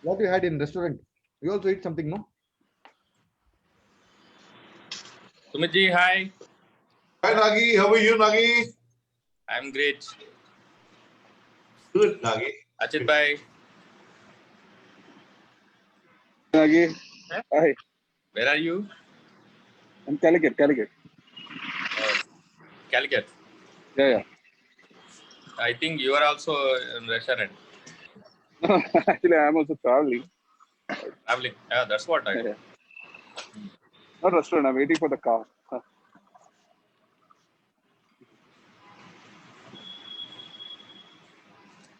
What you had in restaurant? You also eat something, no? Sumit ji, hi. Hi Nagi, how are you Nagi? I'm great. Good Nagi. Achit bhai, Nagi. Hi. where are you? I'm Calicut. Calicut. Yeah. I think you are also in restaurant. No, actually, I'm also traveling. Traveling. Yeah, that's what I know. Yeah. Not restaurant. I'm waiting for the car.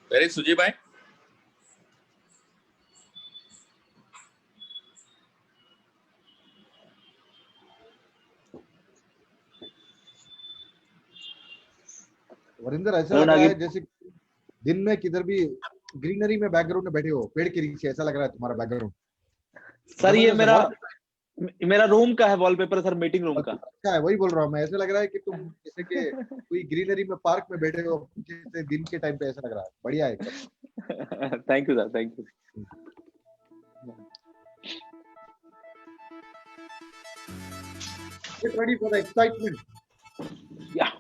Where is Suji bhai? Varinder ऐसा लग रहा है जैसे दिन में किधर भी greenery में बैकग्राउंड में बैठे हो, पेड़ के नीचे, ऐसा लग रहा है तुम्हारा बैकग्राउंड। सर ये मेरा रूम का है वॉलपेपर सर, मीटिंग रूम का है, वही बोल रहा हूँ मैं। ऐसे लग रहा है कि तुम जैसे कि कोई ग्रीनरी में पार्क में बैठे हो, जैसे दिन के टाइम पे ऐसा लग रहा है। बढ़िया है। Thank you sir, thank you. Get ready for the excitement. Yeah.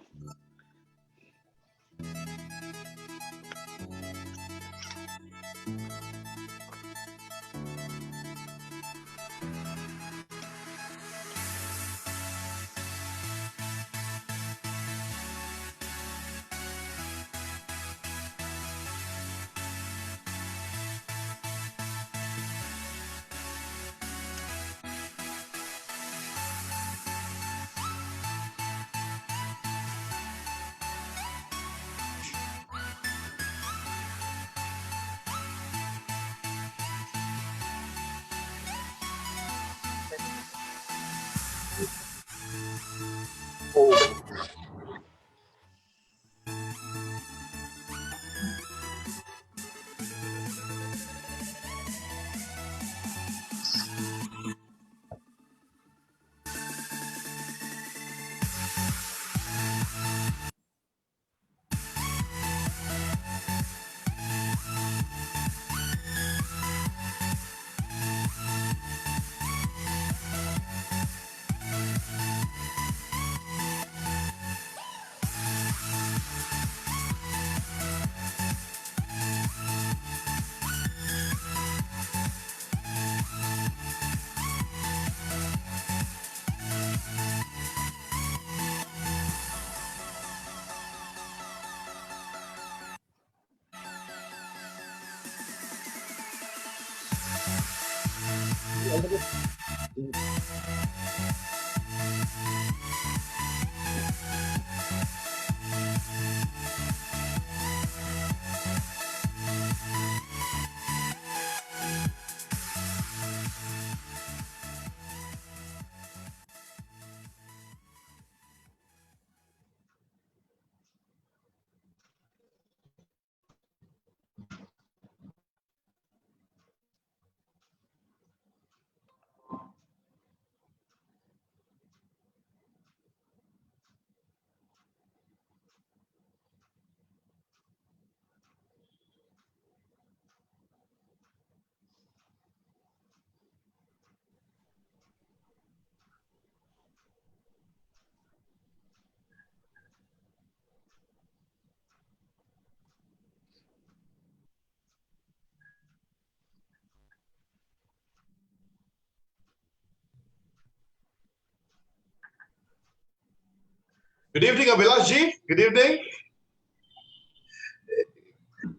Good evening, Abhilash ji. Good evening.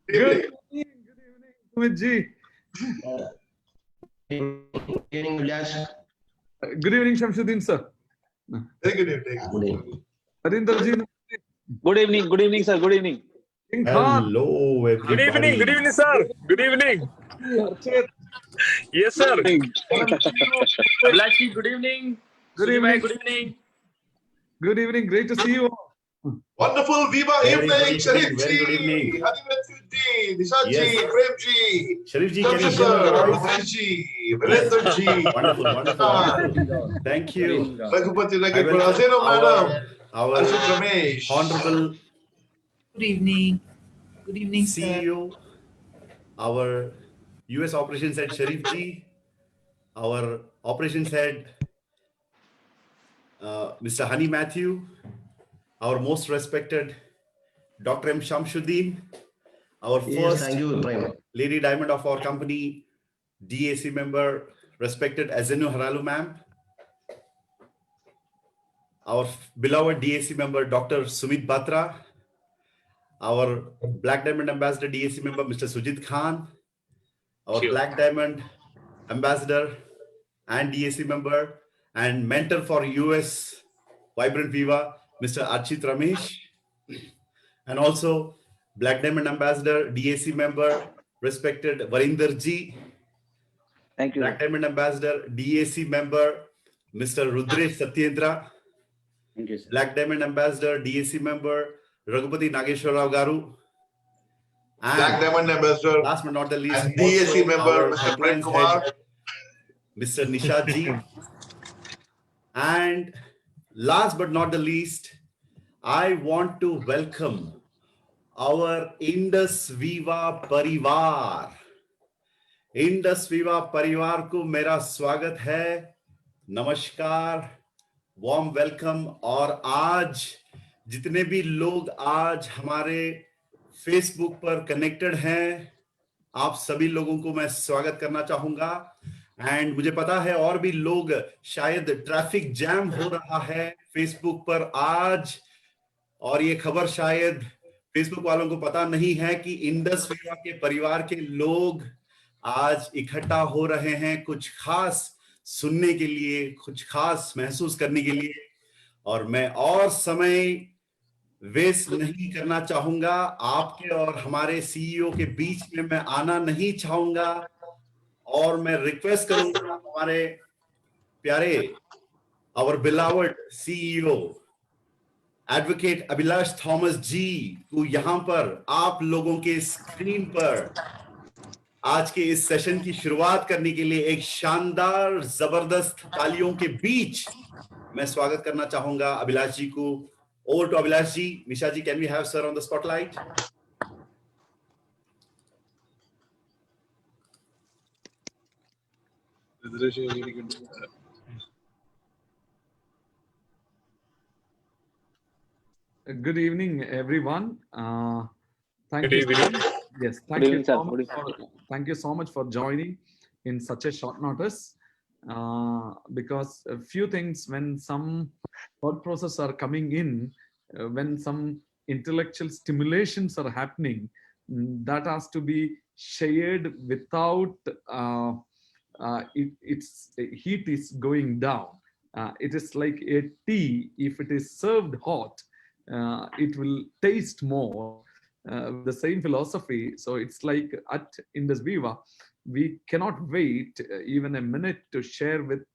Good evening, Sumit ji. Good evening, Abhilash. Good evening, Shamsuddin sir. Very good evening. Harinder ji. Good evening sir, good evening. Hello, everybody. Good evening, sir. Good evening. Yes, sir. Abhilash ji, good evening. Good Suji bhai, evening. good evening. Good evening, great to see you all. Wonderful Viva Very good evening, Sharif evening, very good ji, evening. Harinder ji, Nishad Yes. ji, Prem ji, Sharif ji, can you Shamsu hear me sir, all right? Ramesh ji, Virender ji, Wonderful. Thank you. Raghupati I Nagir, welcome Azero madam, our Ashok Ramesh. honorable Good evening. Good evening, sir. CEO, our US Operations Head Sharif Ji, our Operations Head Mr. Hani Matthew, our most respected Dr. M. Shamsuddin, our Yes, first thank you, Prime. Lady Diamond of our company, DAC member, respected Azenu Haralu ma'am, our beloved DAC member, Dr. Sumit Batra, our Black Diamond Ambassador, DAC member, Mr. Sujit Khan, our Sure. Black Diamond Ambassador and DAC member and mentor for US Vibrant Viva, Mr. Archit Ramesh, and also Black Diamond Ambassador, DAC member, respected Varinder Ji, Thank you. Black Diamond Ambassador, DAC member, Mr. Rudresh Satyendra, Thank you, sir. Black Diamond Ambassador, DAC member, Raghupati Nageshwarrao Garu, Black and Diamond Ambassador last but not the least, and DAC also member, our Mr. Prem compliance Kumar. head, Mr. Nishad Ji. And last but not the least, I want to welcome our Indus Viva Parivar. Indus Viva Parivar को मेरा स्वागत है, नमस्कार, warm welcome। और आज जितने भी लोग आज हमारे फेसबुक पर कनेक्टेड हैं, आप सभी लोगों को मैं स्वागत करना चाहूंगा। एंड मुझे पता है और भी लोग, शायद ट्रैफिक जैम हो रहा है फेसबुक पर आज, और ये खबर शायद फेसबुक वालों को पता नहीं है कि इंडस विवा के परिवार के लोग आज इकट्ठा हो रहे हैं कुछ खास सुनने के लिए, कुछ खास महसूस करने के लिए। और मैं और समय वेस्ट नहीं करना चाहूंगा, आपके और हमारे सीईओ के बीच में मैं आना नहीं चाहूंगा, और मैं रिक्वेस्ट करूंगा हमारे प्यारे our beloved CEO advocate Abhilash Thomas ji को यहां पर आप लोगों के स्क्रीन पर आज के इस सेशन की शुरुआत करने के लिए एक शानदार जबरदस्त तालियों के बीच मैं स्वागत करना चाहूंगा अभिलाष जी को। Over to Abhilash ji. Nisha ji, can we have sir on the spotlight? Good evening, everyone. Thank Good you. evening. Yes, Good evening, sir. Good thank you so much for joining in such a short notice. Because a few things, when some thought process are coming in, when some intellectual stimulations are happening, that has to be shared without its heat is going down. It is like a tea. If it is served hot, it will taste more. The same philosophy. So it's like at Indus Viva, we cannot wait even a minute to share with,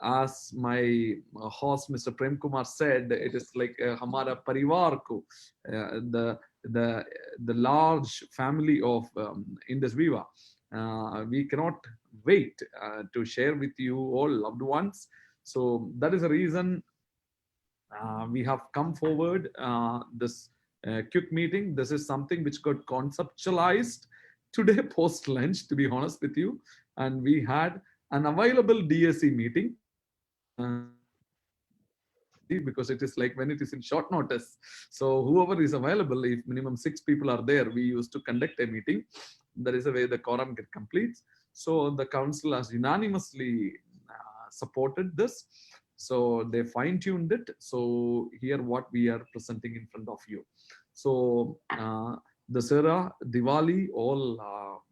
as my host Mr. Prem Kumar said, it is like Hamara Parivar ko, the large family of Indus Viva. We cannot wait to share with you all loved ones. So that is the reason we have come forward this quick meeting. This is something which got conceptualized today post lunch, to be honest with you, and we had an available DSC meeting because it is like when it is in short notice. So whoever is available, if minimum 6 people are there, we used to conduct a meeting. That is the way the quorum get complete. So the council has unanimously supported this. So they fine-tuned it. So here what we are presenting in front of you. So Dussehra, Diwali, all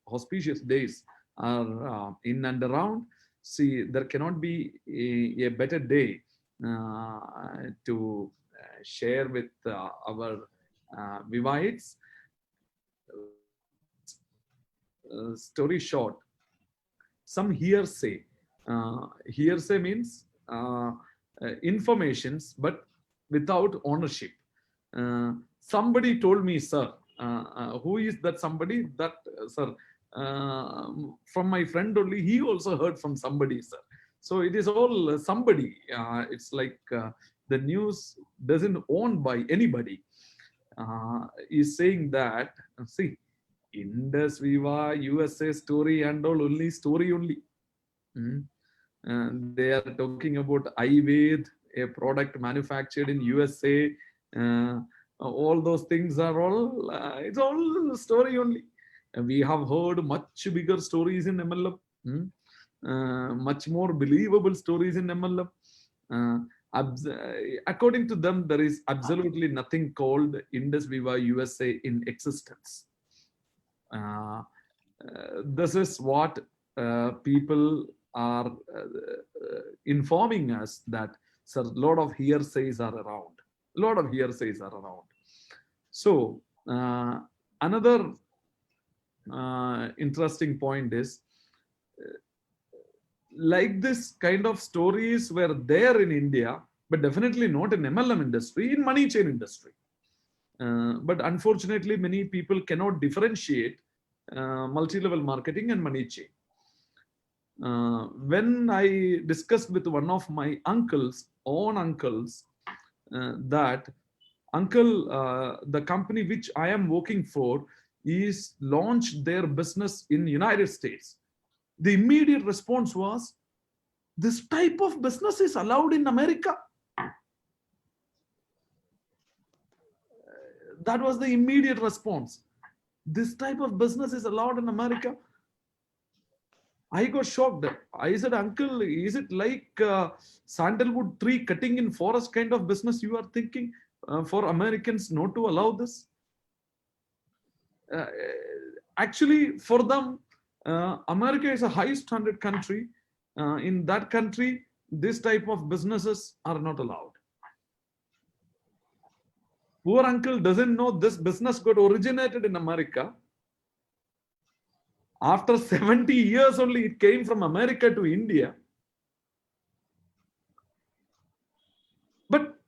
auspicious days are in and around. See, there cannot be a better day to share with our Vivaites. Story short, some hearsay. Hearsay means informations, but without ownership. Somebody told me, sir. Who is that somebody? That, sir, from my friend only. He also heard from somebody, sir. So it is all somebody. It's like the news doesn't owned by anybody. Is saying that, see, Indus Viva USA story and all, only story only. And they are talking about Ayurveda, a product manufactured in USA. All those things are all, it's all story only. And we have heard much bigger stories in MLM, much more believable stories in MLM. According to them, there is absolutely nothing called Indus Viva USA in existence. This is what people are informing us, that a lot of hearsays are around. A lot of hearsays are around. So another interesting point is, like this kind of stories were there in India, but definitely not in MLM industry, in money chain industry. But unfortunately, many people cannot differentiate multi-level marketing and money chain. When I discussed with one of my uncles, that uncle, the company which I am working for is launched their business in United States. The immediate response was, this type of business is allowed in America. That was the immediate response. This type of business is allowed in America. I got shocked. I said, uncle, is it like sandalwood tree cutting in forest kind of business you are thinking for Americans not to allow this? Actually, for them, America is a high standard country. In that country, this type of businesses are not allowed. Poor uncle doesn't know this business got originated in America. After 70 years only, it came from America to India. But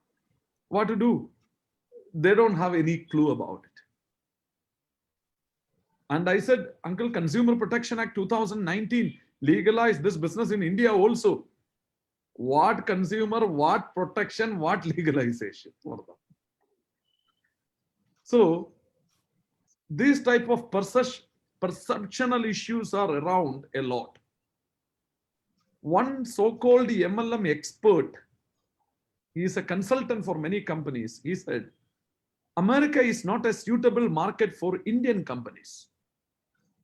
what to do? They don't have any clue about it. And I said, Uncle, Consumer Protection Act 2019 legalized this business in India also. What consumer, what protection, what legalization for them? So these type of perceptional issues are around a lot. One so-called MLM expert, he is a consultant for many companies. He said, America is not a suitable market for Indian companies.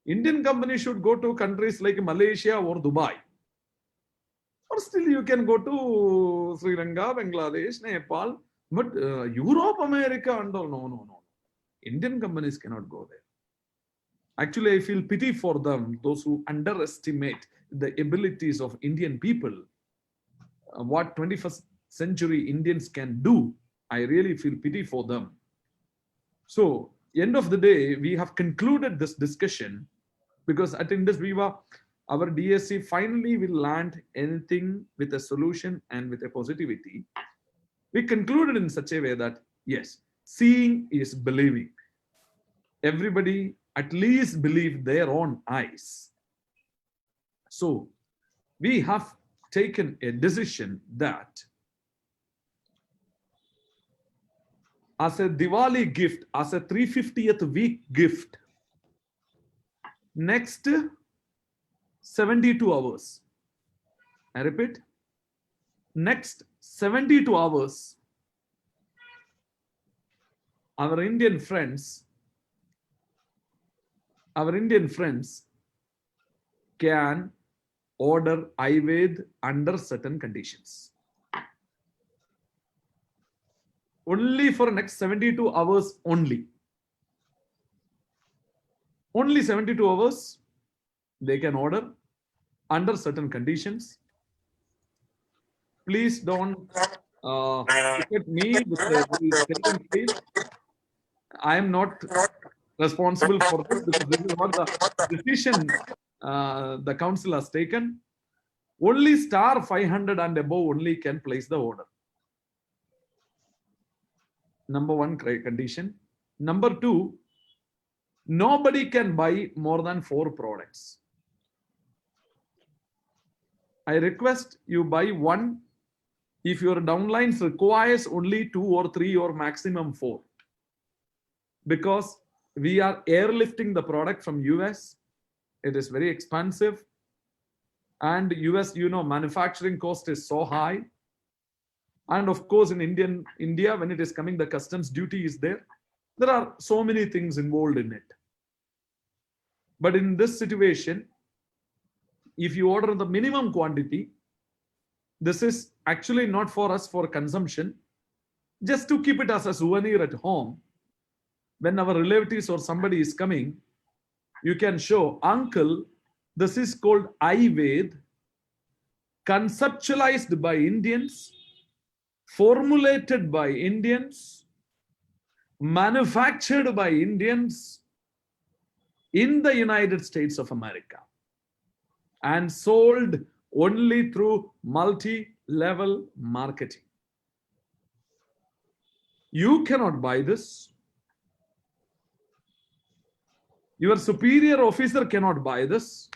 Indian companies should go to countries like Malaysia or Dubai. Or still you can go to Sri Lanka, Bangladesh, Nepal, but Europe, America, and all, no. Indian companies cannot go there. Actually, I feel pity for them, those who underestimate the abilities of Indian people. What 21st century Indians can do, I really feel pity for them. So, end of the day, we have concluded this discussion because at Indus Viva, our DSC finally will land anything with a solution and with a positivity. We concluded in such a way that, yes, seeing is believing. Everybody at least believe their own eyes. So we have taken a decision that as a Diwali gift, as a 350th week gift, next 72 hours, I repeat, next 72 hours, our Indian friends can order Ayurveda under certain conditions. Only for next 72 hours only. Only 72 hours they can order under certain conditions. Please don't look at me with a very face. I am not responsible for this because this is what the decision the council has taken. Only star 500 and above only can place the order. Number one condition. Number two, nobody can buy more than 4 products. I request you buy one if your downlines requires only 2 or 3 or maximum 4. Because We are airlifting the product from US. It is very expensive. And US, manufacturing cost is so high. And of course, in India, when it is coming, the customs duty is there. There are so many things involved in it. But in this situation, if you order the minimum quantity, this is actually not for us for consumption, just to keep it as a souvenir at home. When our relatives or somebody is coming, you can show, uncle, this is called Ayurveda, conceptualized by Indians, formulated by Indians, manufactured by Indians in the United States of America, and sold only through multi-level marketing. You cannot buy this. Your superior officer cannot buy this.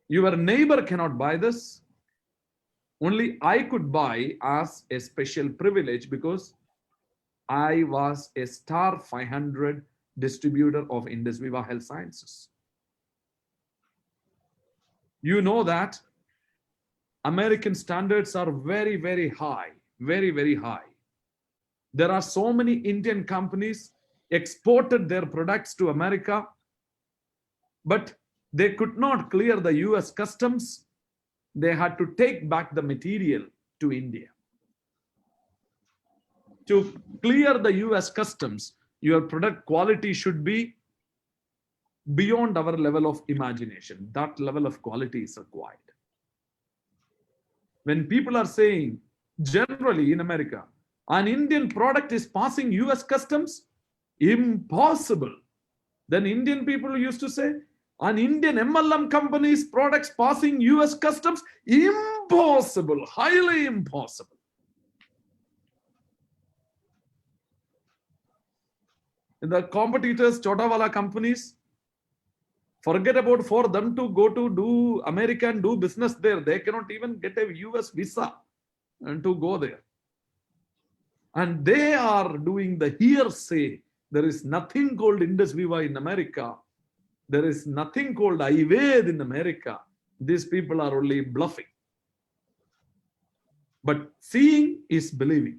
Your neighbor cannot buy this. Only I could buy as a special privilege because I was a star 500 distributor of Indus Viva Health Sciences. You know that American standards are very, very high, very, very high. There are so many Indian companies exported their products to America, but they could not clear the US customs. They had to take back the material to India. To clear the US customs, your product quality should be beyond our level of imagination. That level of quality is required. When people are saying, generally in America, an Indian product is passing US customs, impossible. Then Indian people used to say, an Indian MLM company's products passing US customs, impossible, highly impossible. The competitors, Chotawala companies, forget about for them to go to do America and do business there. They cannot even get a US visa and to go there. And they are doing the hearsay. There is nothing called Indus Viva in America. There is nothing called Ayurveda in America. These people are only bluffing. But seeing is believing.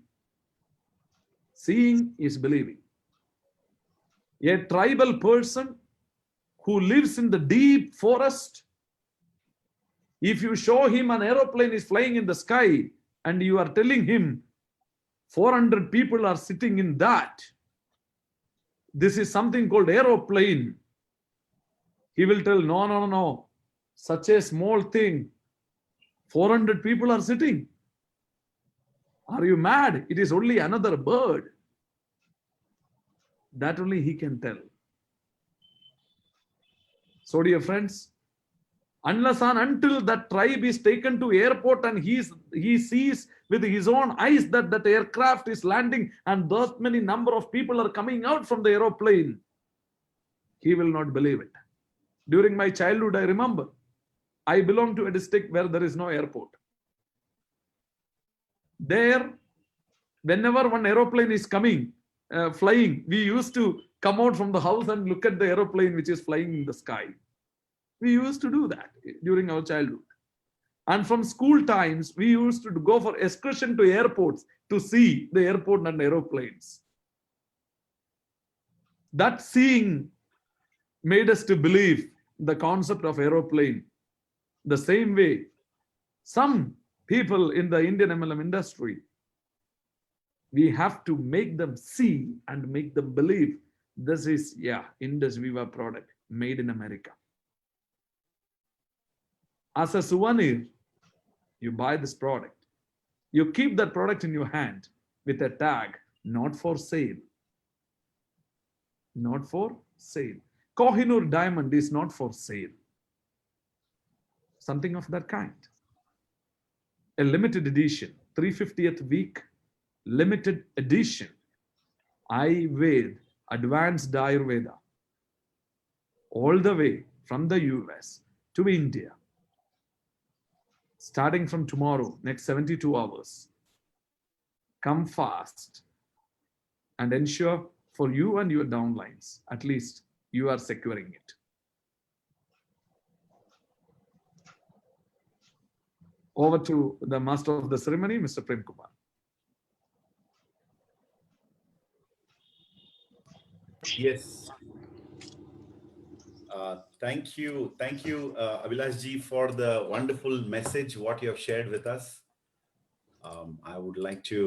Seeing is believing. A tribal person who lives in the deep forest, if you show him an aeroplane is flying in the sky and you are telling him 400 people are sitting in that, this is something called aeroplane, he will tell, no, no, no, such a small thing, 400 people are sitting. Are you mad? It is only another bird. That only he can tell. So dear friends, unless and until that tribe is taken to airport and he sees with his own eyes that that aircraft is landing and that many number of people are coming out from the aeroplane, he will not believe it. During my childhood, I remember, I belong to a district where there is no airport. There, whenever one aeroplane is coming, flying, we used to come out from the house and look at the aeroplane which is flying in the sky. We used to do that during our childhood. And from school times, we used to go for excursion to airports to see the airport and aeroplanes. That seeing made us to believe the concept of aeroplane. The same way, some people in the Indian MLM industry, we have to make them see and make them believe this is, Indus Viva product made in America. As a souvenir, you buy this product. You keep that product in your hand with a tag, not for sale. Not for sale. Kohinoor diamond is not for sale. Something of that kind. A limited edition, 350th week, limited edition, Ayurveda, advanced Ayurveda, all the way from the US to India. Starting from tomorrow, next 72 hours. Come fast and ensure for you and your downlines. At least you are securing it. Over to the master of the ceremony, Mr. Prem Kumar. Yes. Thank you, Abhilash ji, for the wonderful message what you have shared with us. I would like to,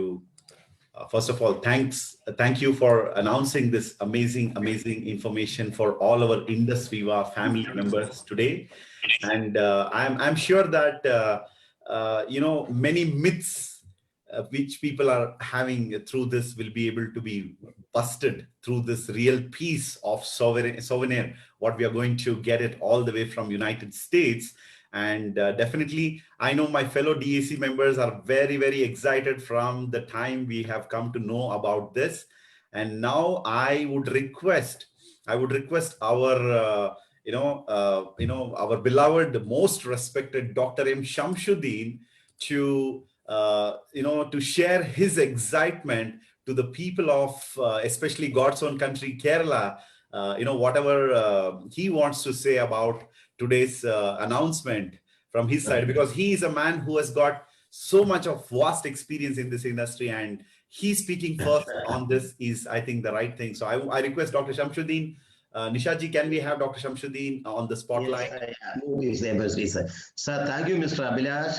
first of all, thank you for announcing this amazing information for all our Indus Viva family members today. And I'm sure that many myths which people are having through this will be able to be busted through this real piece of souvenir, what we are going to get it all the way from United States. And definitely, I know my fellow DAC members are very, very excited from the time we have come to know about this. And now I would request our our beloved, most respected Dr. M. Shamsuddin to share his excitement to the people of especially God's own country, Kerala, whatever he wants to say about today's announcement from his side, because he is a man who has got so much of vast experience in this industry, and he speaking first on this is, I think, the right thing. So I request Dr. Shamsuddin. Nishaji, can we have Dr. Shamsuddin on the spotlight? Yes, sir, thank you, Mr. Abhilash,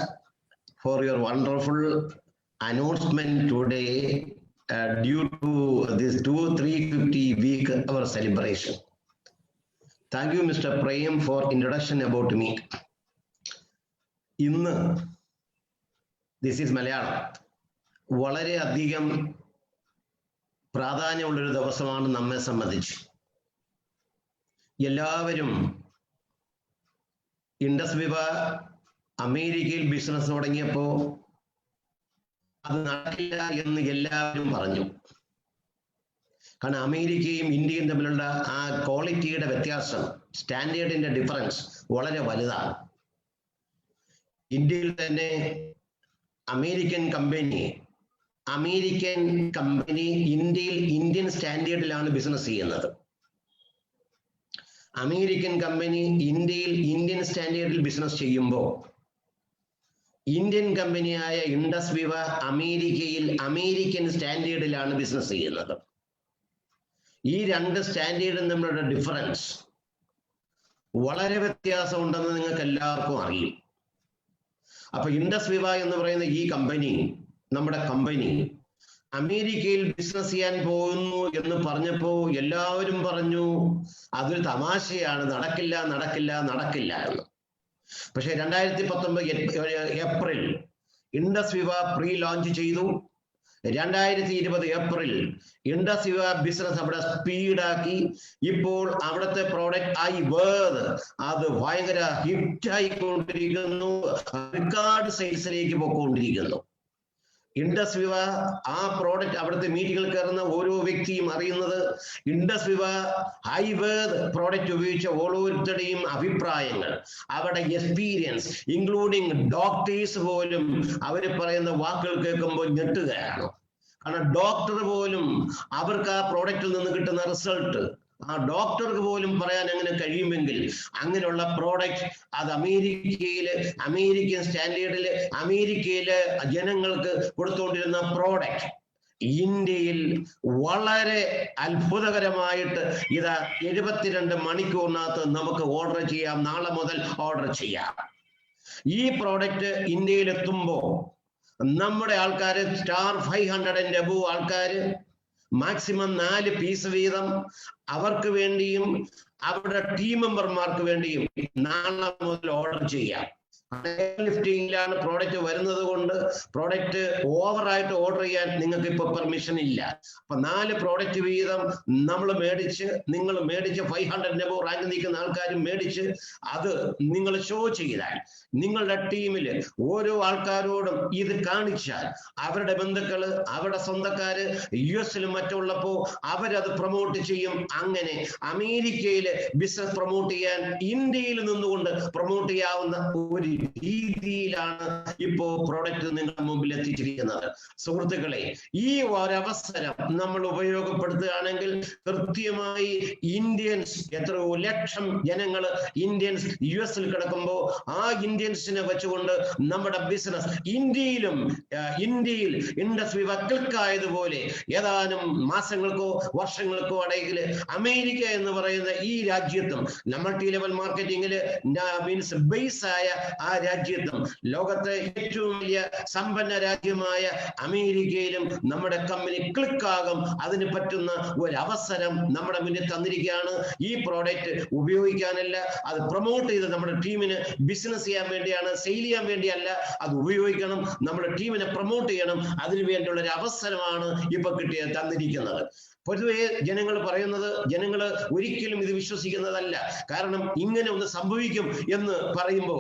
for your wonderful announcement today due to this 350 week our celebration. Thank you, Mr. Prem, for introduction about me. This is Malayalam. വളരെ അധികം പ്രാധാന്യമുള്ളൊരു ദിവസമാണ് നമ്മെ സംബന്ധിച്ച്. എല്ലാവരും Indus വിവ അമേരിക്കയിൽ business തുടങ്ങിയപ്പോൾ അത് നടക്കില്ല എന്ന് എല്ലാവരും പറഞ്ഞു. കാരണം അമേരിക്കയും ഇന്ത്യയും തമ്മിലുള്ള ആ ക്വാളിറ്റിയുടെ വ്യത്യാസം, സ്റ്റാൻഡേർഡിന്റെ ഡിഫറൻസ് വളരെ വലുതാണ്. ഇന്ത്യയിൽ തന്നെ അമേരിക്കൻ കമ്പനി ഇന്ത്യയിൽ ഇന്ത്യൻ സ്റ്റാൻഡേർഡിലാണ് ബിസിനസ് ചെയ്യുന്നത്. അമേരിക്കൻ കമ്പനി ഇന്ത്യയിൽ ഇന്ത്യൻ സ്റ്റാൻഡേർഡിൽ ബിസിനസ് ചെയ്യുമ്പോൾ ഇന്ത്യൻ കമ്പനിയായ ഇൻഡസ് വിവ അമേരിക്കയിൽ അമേരിക്കൻ സ്റ്റാൻഡേർഡിലാണ് ബിസിനസ് ചെയ്യുന്നത്. ഈ രണ്ട് സ്റ്റാൻഡേർഡും തമ്മിലുള്ള ഡിഫറൻസ് വളരെ വ്യത്യാസമുണ്ടെന്ന് നിങ്ങൾക്ക് എല്ലാവർക്കും അറിയും. അപ്പൊ ഇൻഡസ് വിവ എന്ന് പറയുന്ന ഈ കമ്പനി, നമ്മുടെ കമ്പനി അമേരിക്കയിൽ ബിസിനസ് ചെയ്യാൻ പോകുന്നു എന്ന് പറഞ്ഞപ്പോ എല്ലാവരും പറഞ്ഞു അതൊരു തമാശയാണ്, നടക്കില്ല എന്ന്. പക്ഷെ 2019 ഏപ്രിൽ ഇൻഡസ് വിവ പ്രീ ലോഞ്ച് ചെയ്തു. 2020 ഏപ്രിൽ ഇൻഡസ് വിവ ബിസിനസ് അവിടെ സ്പീഡാക്കി. ഇപ്പോൾ അവിടുത്തെ പ്രോഡക്റ്റ് അത് ഭയങ്കര ഹിറ്റായിക്കൊണ്ടിരിക്കുന്നു, റെക്കോർഡ് സെയിൽസിലേക്ക് പോയിക്കൊണ്ടിരിക്കുന്നു. ഇൻഡസ് വിവ ആ പ്രോഡക്റ്റ് അവിടുത്തെ മീറ്റിങ്ങിൽ കയറുന്ന ഓരോ വ്യക്തിയും അറിയുന്നത് ഇൻഡസ് വിവ ഹൈവേർഡ് പ്രോഡക്റ്റ് ഉപയോഗിച്ച ഓരോരുത്തരുടെയും അഭിപ്രായങ്ങൾ, അവരുടെ എക്സ്പീരിയൻസ്, ഇൻക്ലൂഡിങ് ഡോക്ടേഴ്സ് പോലും അവർ പറയുന്ന വാക്കുകൾ കേൾക്കുമ്പോൾ ഞെട്ടുകയാണ്. കാരണം ഡോക്ടർ പോലും അവർക്ക് ആ പ്രോഡക്റ്റിൽ നിന്ന് കിട്ടുന്ന റിസൾട്ട് ആ ഡോക്ടർക്ക് പോലും പറയാൻ എങ്ങനെ കഴിയുമെങ്കിൽ അങ്ങനെയുള്ള പ്രോഡക്റ്റ് അത് അമേരിക്കൻ സ്റ്റാൻഡേർഡില് അമേരിക്കയിലെ ജനങ്ങൾക്ക് കൊടുത്തുകൊണ്ടിരുന്ന പ്രോഡക്റ്റ് ഇന്ത്യയിൽ വളരെ അത്ഭുതകരമായിട്ട് 72 മണിക്കൂറിനകത്ത് നമുക്ക് ഓർഡർ ചെയ്യാം. നാളെ മുതൽ ഓർഡർ ചെയ്യാം. ഈ പ്രോഡക്റ്റ് ഇന്ത്യയിൽ എത്തുമ്പോൾ നമ്മുടെ ആൾക്കാര് സ്റ്റാർ 500 and above ആൾക്കാര് മാക്സിമം 4 പീസ് വീതം അവർക്ക് വേണ്ടിയും അവരുടെ ടീം മെമ്പർമാർക്ക് വേണ്ടിയും നാളെ മുതൽ ഓർഡർ ചെയ്യാം. ലിഫ്റ്റിംഗിലാണ് പ്രോഡക്റ്റ് വരുന്നത് കൊണ്ട് പ്രോഡക്റ്റ് ഓവറായിട്ട് ഓർഡർ ചെയ്യാൻ നിങ്ങൾക്ക് ഇപ്പൊ പെർമിഷൻ ഇല്ല. അപ്പൊ 4 പ്രോഡക്റ്റ് വീതം നിങ്ങൾ മേടിച്ച് 500 റാങ്ക് നിൽക്കുന്ന ആൾക്കാരും മേടിച്ച് അത് നിങ്ങൾ ഷോ ചെയ്താൽ നിങ്ങളുടെ ടീമില് ഓരോ ആൾക്കാരോടും ഇത് കാണിച്ചാൽ അവരുടെ ബന്ധുക്കള് അവരുടെ സ്വന്തക്കാര് US-ലും മറ്റുള്ളപ്പോ അവരത് പ്രൊമോട്ട് ചെയ്യും. അങ്ങനെ അമേരിക്കയില് ബിസിനസ് പ്രൊമോട്ട് ചെയ്യാൻ ഇന്ത്യയിൽ നിന്നുകൊണ്ട് പ്രൊമോട്ട് ചെയ്യാവുന്ന ഒരു രീതിയിലാണ് ഇപ്പോ പ്രോഡക്റ്റ് നിങ്ങളുടെ മുമ്പിൽ എത്തിച്ചിരിക്കുന്നത്. സുഹൃത്തുക്കളെ, ഈ ഒരവസരം നമ്മൾ ഉപയോഗപ്പെടുത്തുകയാണെങ്കിൽ കൃത്യമായി ഇന്ത്യൻസ്, എത്രയോ ലക്ഷം ജനങ്ങൾ ഇന്ത്യൻസ് US കിടക്കുമ്പോൾ ആ ഇന്ത്യൻസിനെ വെച്ചുകൊണ്ട് നമ്മുടെ ബിസിനസ് ഇന്ത്യയിൽ ഇൻഡസ് വിവ ക്ലിക്കായതുപോലെ ഏതാനും മാസങ്ങൾക്കോ വർഷങ്ങൾക്കോ ഇടയിൽ അമേരിക്ക എന്ന് പറയുന്ന ഈ രാജ്യത്തും മൾട്ടി ലെവൽ മാർക്കറ്റിംഗിൽ മീൻസ് ബേസ് ആയ ആ രാജ്യത്തും ലോകത്തെ ഏറ്റവും വലിയ സമ്പന്ന രാജ്യമായ അമേരിക്കയിലും നമ്മുടെ കമ്പനി ക്ലിക്കാകും. അതിന് പറ്റുന്ന ഒരു അവസരം നമ്മുടെ മുന്നിൽ തന്നിരിക്കുകയാണ്. ഈ പ്രോഡക്റ്റ് ഉപയോഗിക്കാനല്ല, അത് പ്രൊമോട്ട് ചെയ്ത് നമ്മുടെ ടീമിന് ബിസിനസ് ചെയ്യാൻ വേണ്ടിയാണ്, സെയിൽ ചെയ്യാൻ വേണ്ടിയല്ല. അത് ഉപയോഗിക്കണം, നമ്മുടെ ടീമിനെ പ്രൊമോട്ട് ചെയ്യണം. അതിനു വേണ്ടിയുള്ള ഒരു അവസരമാണ് ഇപ്പൊ തന്നിരിക്കുന്നത്. പൊതുവെ ജനങ്ങൾ പറയുന്നത്, ജനങ്ങൾ ഒരിക്കലും ഇത് വിശ്വസിക്കുന്നതല്ല. കാരണം ഇങ്ങനെ ഒന്ന് സംഭവിക്കും എന്ന് പറയുമ്പോൾ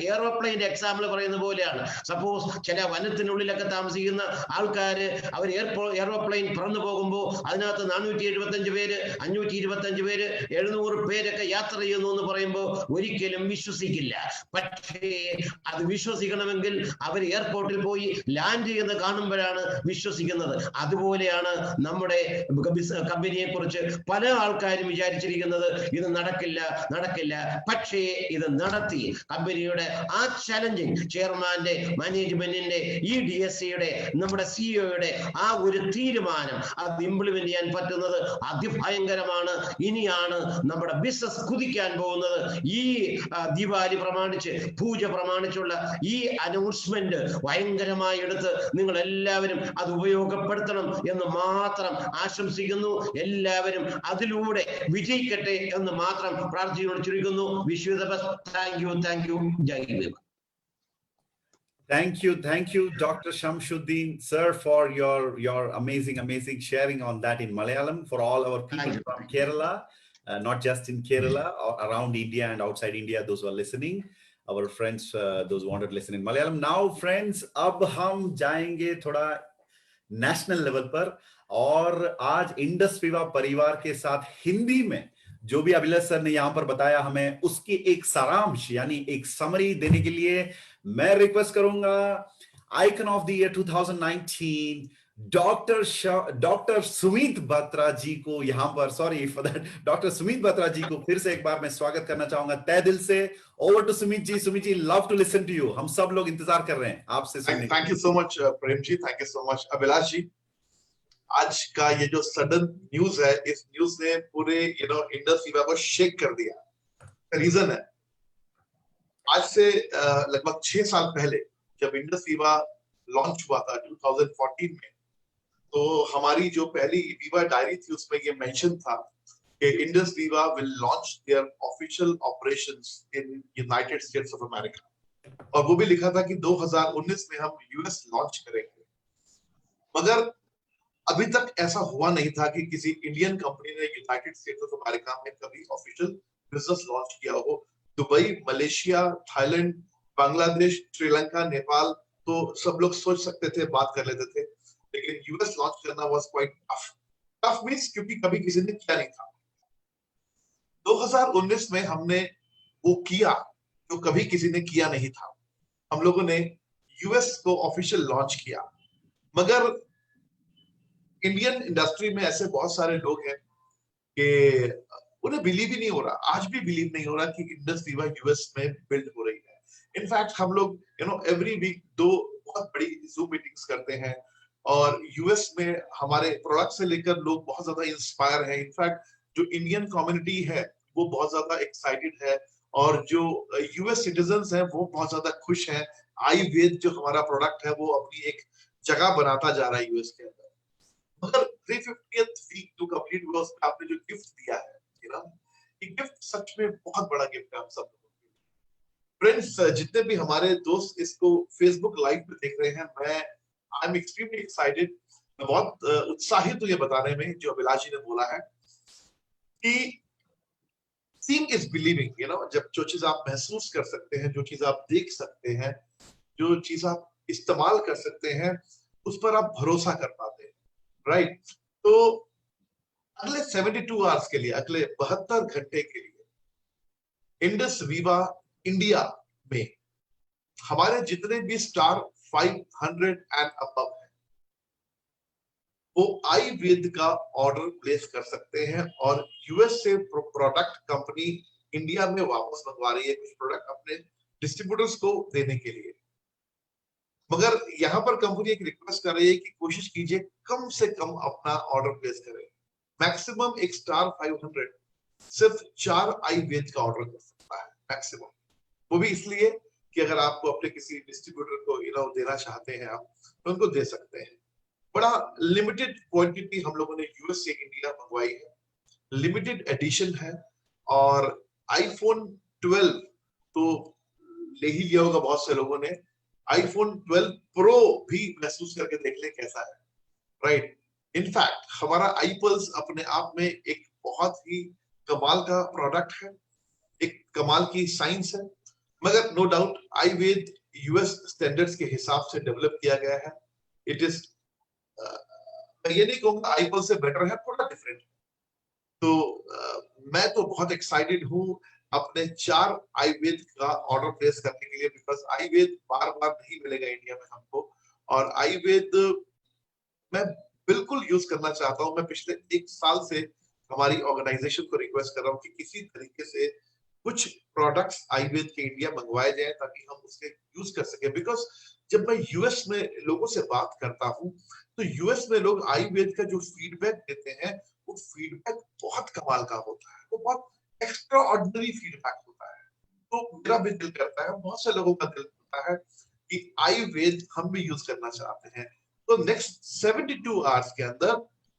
എയറോപ്ലെയിന്റെ എക്സാമ്പിൾ പറയുന്ന പോലെയാണ്. സപ്പോസ് ചില വനത്തിനുള്ളിലൊക്കെ താമസിക്കുന്ന ആൾക്കാര് അവർ എയറോപ്ലെയിൻ പറന്നു പോകുമ്പോൾ അതിനകത്ത് 475 പേര് 525 പേര് 700 പേരൊക്കെ യാത്ര ചെയ്യുന്നു എന്ന് പറയുമ്പോൾ ഒരിക്കലും വിശ്വസിക്കില്ല. പക്ഷേ അത് വിശ്വസിക്കണമെങ്കിൽ അവർ എയർപോർട്ടിൽ പോയി ലാൻഡ് ചെയ്യുന്നത് കാണുമ്പോഴാണ് വിശ്വസിക്കുന്നത്. അതുപോലെയാണ് നമ്മുടെ കമ്പനിയെ കുറിച്ച് പല ആൾക്കാരും വിചാരിച്ചിരിക്കുന്നത്. ഇത് നടക്കില്ല. പക്ഷേ ഇത് നടത്തി. കമ്പനിയുടെ ആ ചലഞ്ചിങ് ചെയർമാന്റെ, മാനേജ്മെന്റിന്റെ, ഈ DSCയുടെ, നമ്മുടെ CEOയുടെ ആ ഒരു തീരുമാനം അത് ഇംപ്ലിമെന്റ് ചെയ്യാൻ പറ്റുന്നത് അതിഭയങ്കരമാണ്. ഇനിയാണ് നമ്മുടെ ബിസിനസ് കുതിക്കാൻ പോകുന്നത്. ഈ ദിവാലി പ്രമാണിച്ച്, പൂജ പ്രമാണിച്ചുള്ള ഈ അനൗൺസ്മെന്റ് ഭയങ്കരമായി എടുത്ത് നിങ്ങൾ എല്ലാവരും അത് ഉപയോഗപ്പെടുത്തണം എന്ന് മാത്രം ആശംസിക്കുന്നു. എല്ലാവരും അതിലൂടെ വിജയിക്കട്ടെ എന്ന് മാത്രം പ്രാർത്ഥിച്ചുകൊണ്ട് ചുരുക്കുന്നു. Wish you the best. Thank you. Jai Hind. Thank you, Dr. Shamshuddin, sir, for your amazing sharing on that in Malayalam for all our people from Kerala, not just in Kerala, or around India and outside India, those who are listening, our friends, those who wanted to listen in Malayalam. Now, friends, अब हम जाएंगे थोड़ा national level पर, और आज Indus विवा परिवार के साथ हिंदी में जो भी अभिलाष सर ने यहां पर बताया हमें, उसकी एक सारांश यानी एक समरी देने के लिए मैं रिक्वेस्ट करूंगा icon of the year 2019 doctor Sumit Batra ji को यहां पर, sorry for that, doctor Sumit Batra ji को फिर से एक बार मैं स्वागत करना चाहूंगा तहे दिल से. Over to Sumit ji. Sumit ji, love to listen to you. हम सब लोग इंतजार कर रहे हैं आपसे सुनने. Thank you so much Prem ji, thank you so much Abhilash ji. आज का ये जो सडन न्यूज है, इस न्यूज ने पूरे इंडस विवा को शेक कर दिया. रीजन है, आज से लगभग 6 साल पहले जब इंडस विवा लॉन्च हुआ था 2014 में, तो हमारी जो पहली विवा डायरी थी उसमें ये मेंशन था कि इंडस विवा will launch their official operations in United states of America, और वो भी लिखा था कि 2019 में हम US लॉन्च करेंगे. मगर अभी तक ऐसा हुआ नहीं था कि किसी इंडियन कंपनी ने यूनाइटेड स्टेट्स ऑफ अमेरिका में कभी ऑफिशियल बिजनेस लॉन्च किया हो. Dubai, Malaysia, Thailand, Bangladesh, Sri Lanka, Nepal, तो सब लोग सोच सकते थे, बात कर लेते थे, लेकिन US लॉन्च करना वाज क्वाइट टफ मींस क्योंकि कभी किसी ने किया नहीं था. 2019 में हमने वो किया जो कभी किसी ने किया नहीं था. हम लोगों ने US को ऑफिशियल लॉन्च किया. मगर इंडियन इंडस्ट्री में ऐसे बहुत सारे लोग हैं कि उन्हें बिलीव ही नहीं हो रहा, आज भी बिलीव नहीं हो रहा कि इंडस विवा US में बिल्ड हो रही है. इनफैक्ट हम लोग एवरी वीक 2 बहुत बड़ी जूम मीटिंग्स करते हैं, और US में हमारे प्रोडक्ट से लेकर लोग बहुत ज्यादा इंस्पायर हैं. इनफैक्ट जो इंडियन कम्युनिटी है वो बहुत ज्यादा एक्साइटेड है, और जो US सिटीजन्स हैं वो बहुत ज्यादा खुश हैं. आयुर्वेद जो हमारा प्रोडक्ट है वो अपनी एक जगह बनाता जा रहा है US के अंदर. मगर 350th वीक टू कंप्लीट हुआ, उसमें आपने जो गिफ्ट दिया है, ये गिफ्ट सच में बहुत बड़ा गिफ्ट है हम सब लोगों के लिए. फ्रेंड्स, जितने भी हमारे दोस्त इसको फेसबुक लाइव पे देख रहे हैं, मैं आई एम एक्सट्रीमली एक्साइटेड. मैं बहुत उत्साहित हूं ये बताने में जो अभिलाष जी ने बोला है कि सीइंग इज बिलीविंग. जब जो चीज आप महसूस कर सकते हैं, जो चीज आप देख सकते हैं, जो चीज आप इस्तेमाल कर सकते हैं, उस पर आप भरोसा कर पाते हैं, राइट? तो अगले 72 आवर्स के लिए, अगले 72 घंटे के लिए इंडस विवा इंडिया में हमारे जितने भी स्टार 500 एंड अबव है वो आयुर्वेद का ऑर्डर प्लेस कर सकते हैं और यूएस से प्रोडक्ट कंपनी इंडिया में वापस मंगवा रही है कुछ प्रोडक्ट अपने डिस्ट्रीब्यूटर्स को देने के लिए। मगर यहाँ पर कंपनी एक रिक्वेस्ट कर रही है कि कोशिश कीजिए कम से कम अपना ऑर्डर प्लेस करें। मैक्सिमम एक स्टार 500 सिर्फ 4 आयुर्वेद का ऑर्डर कर सकता है मैक्सिमम, वो भी इसलिए कि अगर आपको अपने किसी डिस्ट्रीब्यूटर को देना चाहते हैं आप तो उनको दे सकते हैं। बड़ा लिमिटेड क्वांटिटी हम लोगों ने यूएस से इंडिया मंगवाई है, लिमिटेड एडिशन है और आईफोन 12 तो ले ही लिया होगा बहुत से लोगों ने, आईफोन 12 प्रो भी महसूस करके देख ले कैसा है, राइट। इनफैक्ट हमारा आईपल्स अपने आप में एक बहुत ही कमाल का प्रोडक्ट है, एक कमाल की साइंस है, मगर no doubt Ayurveda US standards के हिसाब से डेवलप किया गया है। इट इज ये नहीं कहूंगा आईपल से बेटर है, थोड़ा डिफरेंट। तो मैं तो बहुत एक्साइटेड हूँ अपने 4 आयुर्वेद का ऑर्डर प्लेस करने के लिए, बिकॉज आयुर्वेद बार बार नहीं मिलेगा इंडिया में हमको, और आयुर्वेद मैं बिल्कुल यूज करना चाहता हूँ। मैं पिछले 1 साल से हमारी ऑर्गेनाइजेशन को रिक्वेस्ट कर रहा हूँ कि किसी तरीके से कुछ प्रोडक्ट्स आयुर्वेद के इंडिया मंगवाए जाए ताकि हम उसके यूज कर सके। बिकॉज जब मैं यूएस में लोगों से बात करता हूँ तो यूएस में लोग आयुर्वेद का जो फीडबैक देते हैं वो फीडबैक बहुत कमाल का होता है, वो बहुत एक्स्ट्रा ऑर्डिनरी फीडबैक होता है। तो मेरा भी दिल करता है, बहुत से लोगों का दिल करता है कि आयुर्वेद हम भी यूज करना चाहते हैं। तो नेक्स्ट 72 आवर्स के अंदर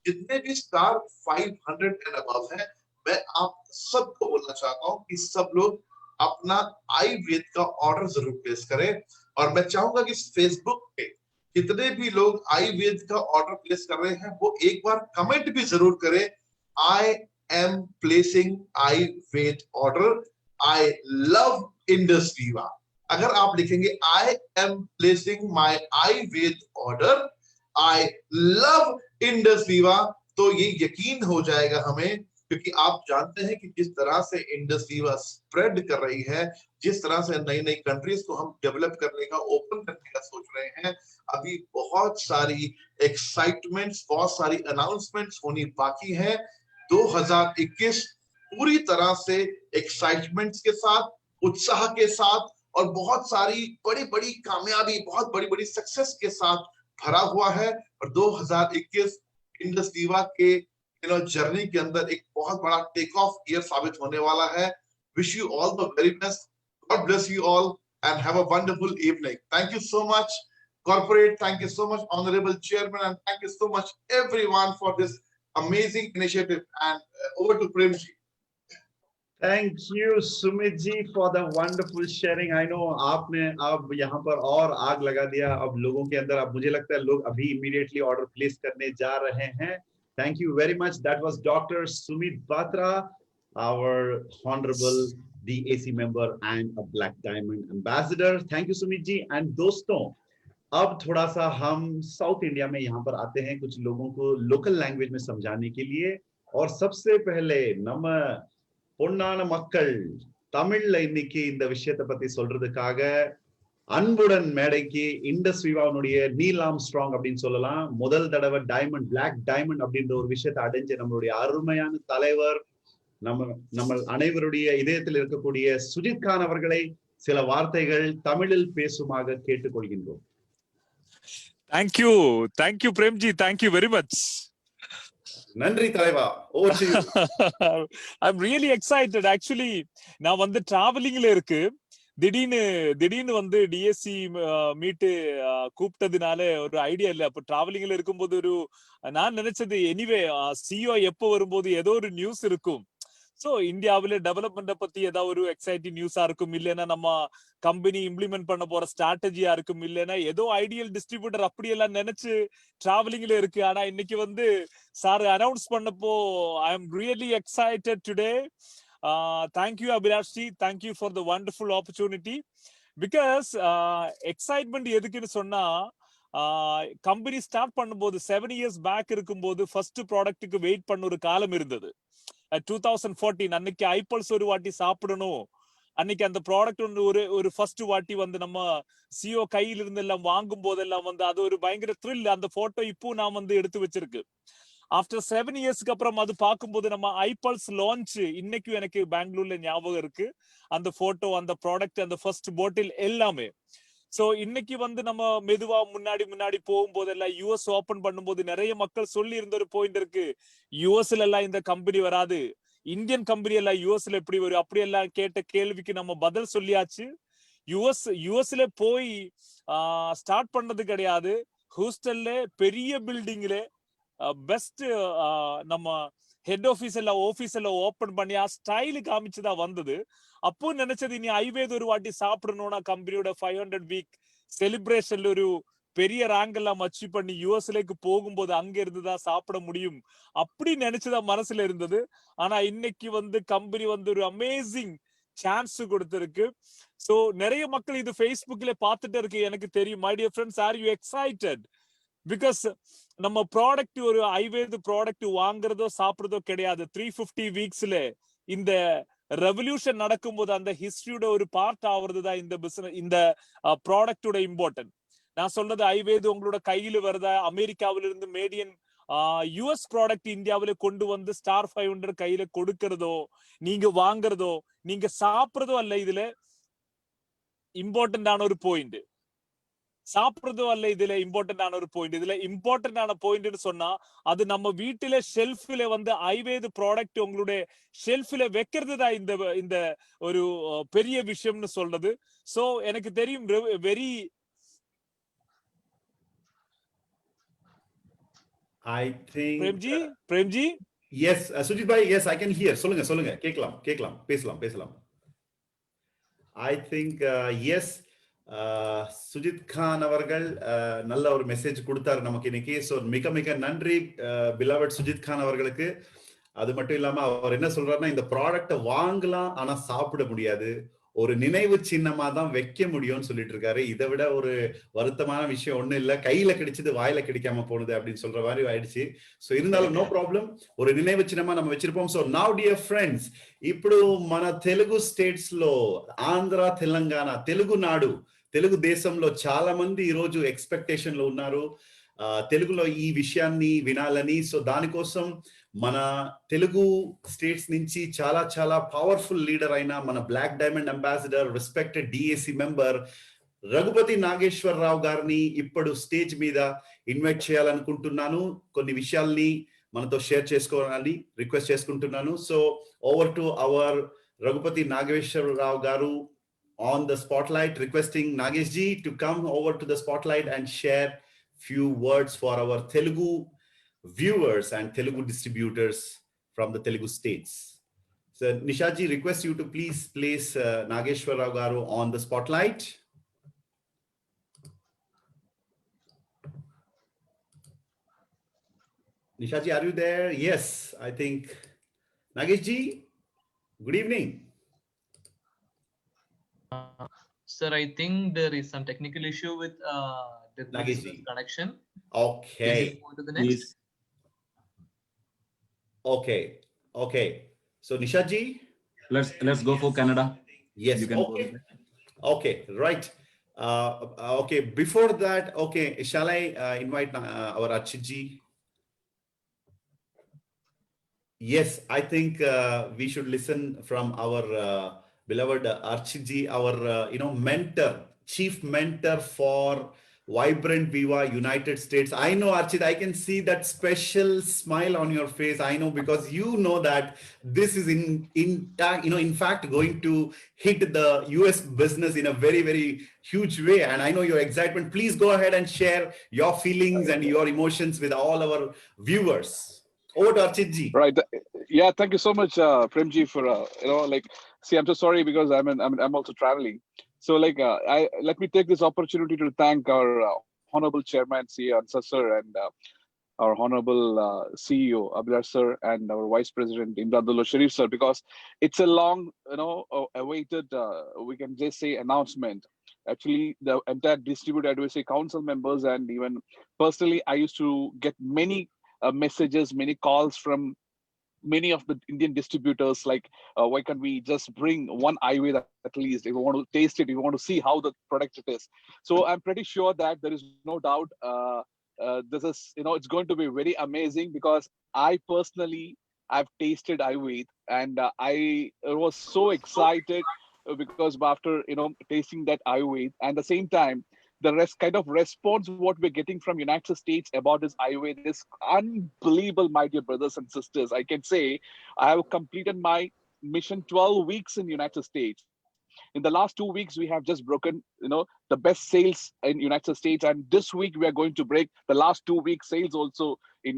जितने भी स्टार 500 एंड अबव हैं, मैं आप सबको बोलना चाहता हूँ कि सब लोग अपना आयुर्वेद का ऑर्डर जरूर प्लेस करें। और मैं चाहूंगा कि फेसबुक पे जितने भी लोग आयुर्वेद का ऑर्डर प्लेस कर रहे हैं वो एक बार कमेंट भी जरूर करें, I am placing Ayurveda order, I love Indus Viva. अगर आप लिखेंगे I am placing my Ayurveda order, I love Indus Viva, तो ये यकीन हो जाएगा हमें, क्योंकि आप जानते हैं कि जिस तरह से इंडस वीवा स्प्रेड कर रही है, जिस तरह से नई नई कंट्रीज को हम डेवलप करने का, ओपन करने का सोच रहे हैं, अभी बहुत सारी एक्साइटमेंट्स, बहुत सारी अनाउंसमेंट्स होनी बाकी है। 2021 पूरी तरह से एक्साइटमेंट्स के साथ, उत्साह के साथ और बहुत सारी बड़ी बड़ी कामयाबी, बहुत बड़ी बड़ी सक्सेस के साथ भरा हुआ है। और 2021 इंडस वीवा के जर्नी के अंदर एक बहुत बड़ा टेक ऑफ ईयर साबित होने वाला है। Wish you all the very best, God bless you all and have a wonderful evening. Thank you so much corporate, thank you so much honorable chairman, and thank you so much everyone for this amazing initiative, and over to Prem ji. Thank you Sumit ji for the wonderful sharing. I know आपने अब यहाँ पर और आग लगा दिया अब लोगों के अंदर। अब मुझे लगता है लोग अभी immediately order place करने जा रहे हैं। Thank you very much. That was Dr. Sumit Batra, our honorable DAC member and a Black Diamond ambassador. Thank you Sumit ji. And दोस्तों अब थोड़ा सा हम साउथ इंडिया में यहाँ पर आते हैं कुछ लोगों को लोकल लैंग्वेज में समझाने के लिए। और सबसे पहले நம்ம பொன்னான மக்கள் தமிழ்ல இன்னைக்கு இந்த விஷயத்தை பத்தி சொல்றதுக்காக அன்புடன் மேடைக்கு இண்டஸ் வீவாவுடைய நீல் ஆம்ஸ்ட்ராங் அப்படின்னு சொல்லலாம், முதல் தடவை டைமண்ட், பிளாக் டைமண்ட் அப்படின்ற ஒரு விஷயத்தை அடைஞ்ச நம்மளுடைய அருமையான தலைவர், நம்ம அனைவருடைய இதயத்தில் இருக்கக்கூடிய சுஜித் கான் அவர்களை சில வார்த்தைகள் தமிழில் பேசுமாக கேட்டுக்கொள்கின்றோம். Thank you Premji, thank you very much. நன்றி தலைவா. Over to you. I'm really excited actually. நான் வந்து டிராவலிங்ல இருக்கு, திடீர்னு வந்து டிஎஸ்சி மீட்டு கூப்பிட்டதுனால ஒரு ஐடியா இல்ல. அப்ப டிராவலிங்ல இருக்கும்போது ஒரு நான் நினைச்சது எனிவே சிஓ எப்போ வரும்போது ஏதோ ஒரு நியூஸ் இருக்கும். சோ இந்தியாவில டெவலப்மெண்ட பத்தி ஏதாவது ஒரு எக்ஸைட்டிங் நியூஸா இருக்கும், இல்லைன்னா நம்ம கம்பெனி இம்ப்ளிமெண்ட் பண்ண போற ஸ்ட்ராட்டஜியா இருக்கும், இல்லைன்னா ஏதோ ஐடியல் டிஸ்ட்ரிபியூட்டர் அப்படியெல்லாம் நினைச்சு டிராவலிங்ல இருக்கு. ஆனா இன்னைக்கு வந்து சார் அனௌன்ஸ் பண்ணப்போ I am really excited today. Thank you Abhilash ji, thank you for the wonderful opportunity. Because excitement எதுக்குன்னு சொன்னா, கம்பெனி ஸ்டார்ட் பண்ணும்போது 7 years பேக் இருக்கும்போது ஃபர்ஸ்ட் ப்ராடக்ட்டுக்கு வெயிட் பண்ண ஒரு காலம் இருந்தது. 2014 அன்னைக்கு ஐபல்ஸ் ஒரு வாட்டி சாப்பிடணும் அன்னைக்கு அந்த ப்ராடக்ட் ஒரு ஃபர்ஸ்ட் வாட்டி வந்து நம்ம சிஓ கையில இருந்து எல்லாம் வாங்கும் போதெல்லாம் வந்து அது ஒரு பயங்கர த்ரில். அந்த போட்டோ இப்போ நான் வந்து எடுத்து வச்சிருக்கு. ஆஃப்டர் 7 இயர்ஸ்க்கு அப்புறம் அது பார்க்கும்போது நம்ம ஐபல்ஸ் லான்ச் இன்னைக்கும் எனக்கு பெங்களூர்ல ஞாபகம் இருக்கு. அந்த போட்டோ, அந்த ப்ராடக்ட், அந்த ஃபர்ஸ்ட் பாட்டில் எல்லாமே. சோ இன்னைக்கு வந்து நம்ம மெதுவா முன்னாடி போகும்போதெல்லாம் யூஎஸ் ஓபன் பண்ணும்போது நிறைய மக்கள் சொல்லி இருந்த ஒரு பாயிண்ட் இருக்கு, யூஎஸ்ல எல்லாம் இந்த கம்பெனி வராது, இந்தியன் கம்பெனி எல்லாம் யூஎஸ்ல எப்படி வரும், அப்படி எல்லாம் கேட்ட கேள்விக்கு நம்ம பதில் சொல்லியாச்சு. யூஎஸ்ல போய் ஸ்டார்ட் பண்ணது கிடையாது. ஹூஸ்டன்ல பெரிய பில்டிங்ல பெஸ்ட் நம்ம ஹெட் ஆபீஸ் எல்லாம் ஓபன் பண்ணி ஸ்டைலு காமிச்சுதான் வந்தது. அப்போ நினைச்சது இனி ஐவேது ஒரு வாட்டி சாப்பிடணும்னா கம்பெனியோட 500 வீக் செலிப்ரேஷன்ல ஒரு பெரிய ரேங்க் எல்லாம் அச்சீவ் பண்ணி யூஎஸ்லேக்கு போகும்போது அங்க இருந்துதான் சாப்பிட முடியும் அப்படி நினைச்சுதான் மனசுல இருந்தது. ஆனா இன்னைக்கு வந்து கம்பெனி வந்து ஒரு அமேசிங் சான்ஸ் கொடுத்திருக்கு. சோ நிறைய மக்கள் இது Facebookல பார்த்துட்டு இருக்கு, எனக்கு தெரியும். My dear friends, are you excited? Because நம்ம ப்ராடக்ட் ஒரு ஐவேது ப்ராடக்ட் வாங்குறதோ சாப்பிடுறதோ கிடையாது. 350 வீக்ஸ்ல இந்த ரெவல்யூஷன் நடக்கும்போது அந்த ஹிஸ்டரியோட ஒரு பார்ட் ஆகுறதுதான் இந்த பிசினஸ், இந்த ப்ராடக்டோட இம்பார்ட்டன்ட். நான் சொல்றது ஐவேது உங்களோட கையில வருதா, அமெரிக்காவில இருந்து மேடியன் யூஎஸ் ப்ராடக்ட் இந்தியாவில கொண்டு வந்து ஸ்டார் 500 கையில கொடுக்கறதோ, நீங்க வாங்குறதோ, நீங்க சாப்பிடுறதோ அல்ல இதுல இம்பார்ட்டன்டான ஒரு பாயிண்ட். சாப்பிடுறதோ அல்ல இதுல இம்பார்ட்டன்டான ஒரு பாயிண்ட். இதுல இம்பார்ட்டன்டான பாயிண்ட்னு சொன்னா அது நம்ம வீட்டுல ஷெல்ஃப்ல வந்து ஐவேது ப்ராடக்ட் உங்களுடைய ஷெல்ஃப்ல வைக்கிறது தான் இந்த ஒரு பெரிய விஷயம்னு சொல்றது. சோ எனக்கு தெரியும் very I think Premji yes, Sujit bhai, yes, I can hear. சொல்லுங்க கேக்கலாம் பேசலாம். I think yes, Sujith Khan அவர்கள் நல்ல ஒரு மெசேஜ் கொடுத்தாரு நமக்கு இன்னைக்கு. ஸோ மிக நன்றி பிலவட் சுஜித் கான் அவர்களுக்கு. அது மட்டும் இல்லாம அவர் என்ன சொல்றாருன்னா, இந்த ப்ராடக்டை வாங்கலாம் ஆனா சாப்பிட முடியாது, ஒரு நினைவு சின்னமா தான் வைக்க முடியும்னு சொல்லிட்டு இருக்காரு. இதை விட ஒரு வருத்தமான விஷயம் ஒண்ணும் இல்ல. கையில கிடைச்சது வாயில கிடைக்காம போனது அப்படின்னு சொல்ற மாதிரி ஆயிடுச்சு. సో இருந்தாலும் நோ ப்ராப்ளம், ஒரு నిனைவு చిన్నమా நம்ம வச்சிருப்போம். సో నౌ డియర్ ఫ్రెండ్స్, ఇప్పుడు మన తెలుగు స్టేట్స్ లో ఆంధ్ర, తెలంగాణ, తెలుగునాడు, తెలుగు దేశంలో చాలా మంది ఈ రోజు ఎక్స్పెక్టేషన్ లో ఉన్నారు తెలుగులో ఈ విషయాన్ని వినాలని. సో దానికోసం మన తెలుగు స్టేట్స్ నుంచి చాలా పవర్ఫుల్ లీడర్ అయిన మన black diamond ambassador, respected DAC member Raghupathi Nageswara Rao గారిని ఇప్పుడు స్టేజ్ మీద ఇన్వైట్ చేయాలనుకుంటున్నాను. కొన్ని విషయాల్ని మనతో షేర్ చేసుకోవాలని రిక్వెస్ట్ చేసుకుంటున్నాను. So over to our Raghupathi Nageswara Rao garu on the spotlight, requesting Nagesh ji to come over to the spotlight and share few words for our Telugu viewers and Telugu distributors from the Telugu states. So Nisha ji, request you to please place Nageshwar Rao garu on the spotlight. Nisha ji, are you there? Yes, I think. Nagesh ji, good evening. Sir, I think there is some technical issue with the connection. Okay. Go to the next. Okay. So Nisha ji, let's go for Canada. Yes. You can Okay. Right. Okay. Before that, okay, shall I invite our Archit ji? Yes, I think we should listen from our beloved Archit ji, our mentor, chief mentor for Vibrant Viva United States. I know, Archit, I can see that special smile on your face. I know, because you know that this is in fact going to hit the US business in a very huge way, and I know your excitement. Please go ahead and share your feelings and your emotions with all our viewers. Over to Archit ji. Right. Yeah. Thank you so much, Prem ji, for see, I'm so sorry because I'm also traveling. So let me take this opportunity to thank our honorable chairman, CEO Ansar sir, and our honorable CEO Abhilash sir, and our vice president Imdadullah Sharif sir, because it's a long, awaited, we can just say, announcement. Actually, the entire distributed advisory council members, and even personally, I used to get many messages, many calls from many of the Indian distributors, like, why can't we just bring one iWay at least? If you want to taste it, if you want to see how the product it is. So I'm pretty sure that there is no doubt this is, it's going to be very amazing, because I personally, I've tasted iWay, and I was so excited because after, tasting that iWay, and at the same time, the rest kind of response what we're getting from United States about this iWay is unbelievable, my dear brothers and sisters. I can say I have completed my mission 12 weeks in United States. In the last 2 weeks, we have just broken, the best sales in United States, and this week we are going to break the last 2 weeks sales also in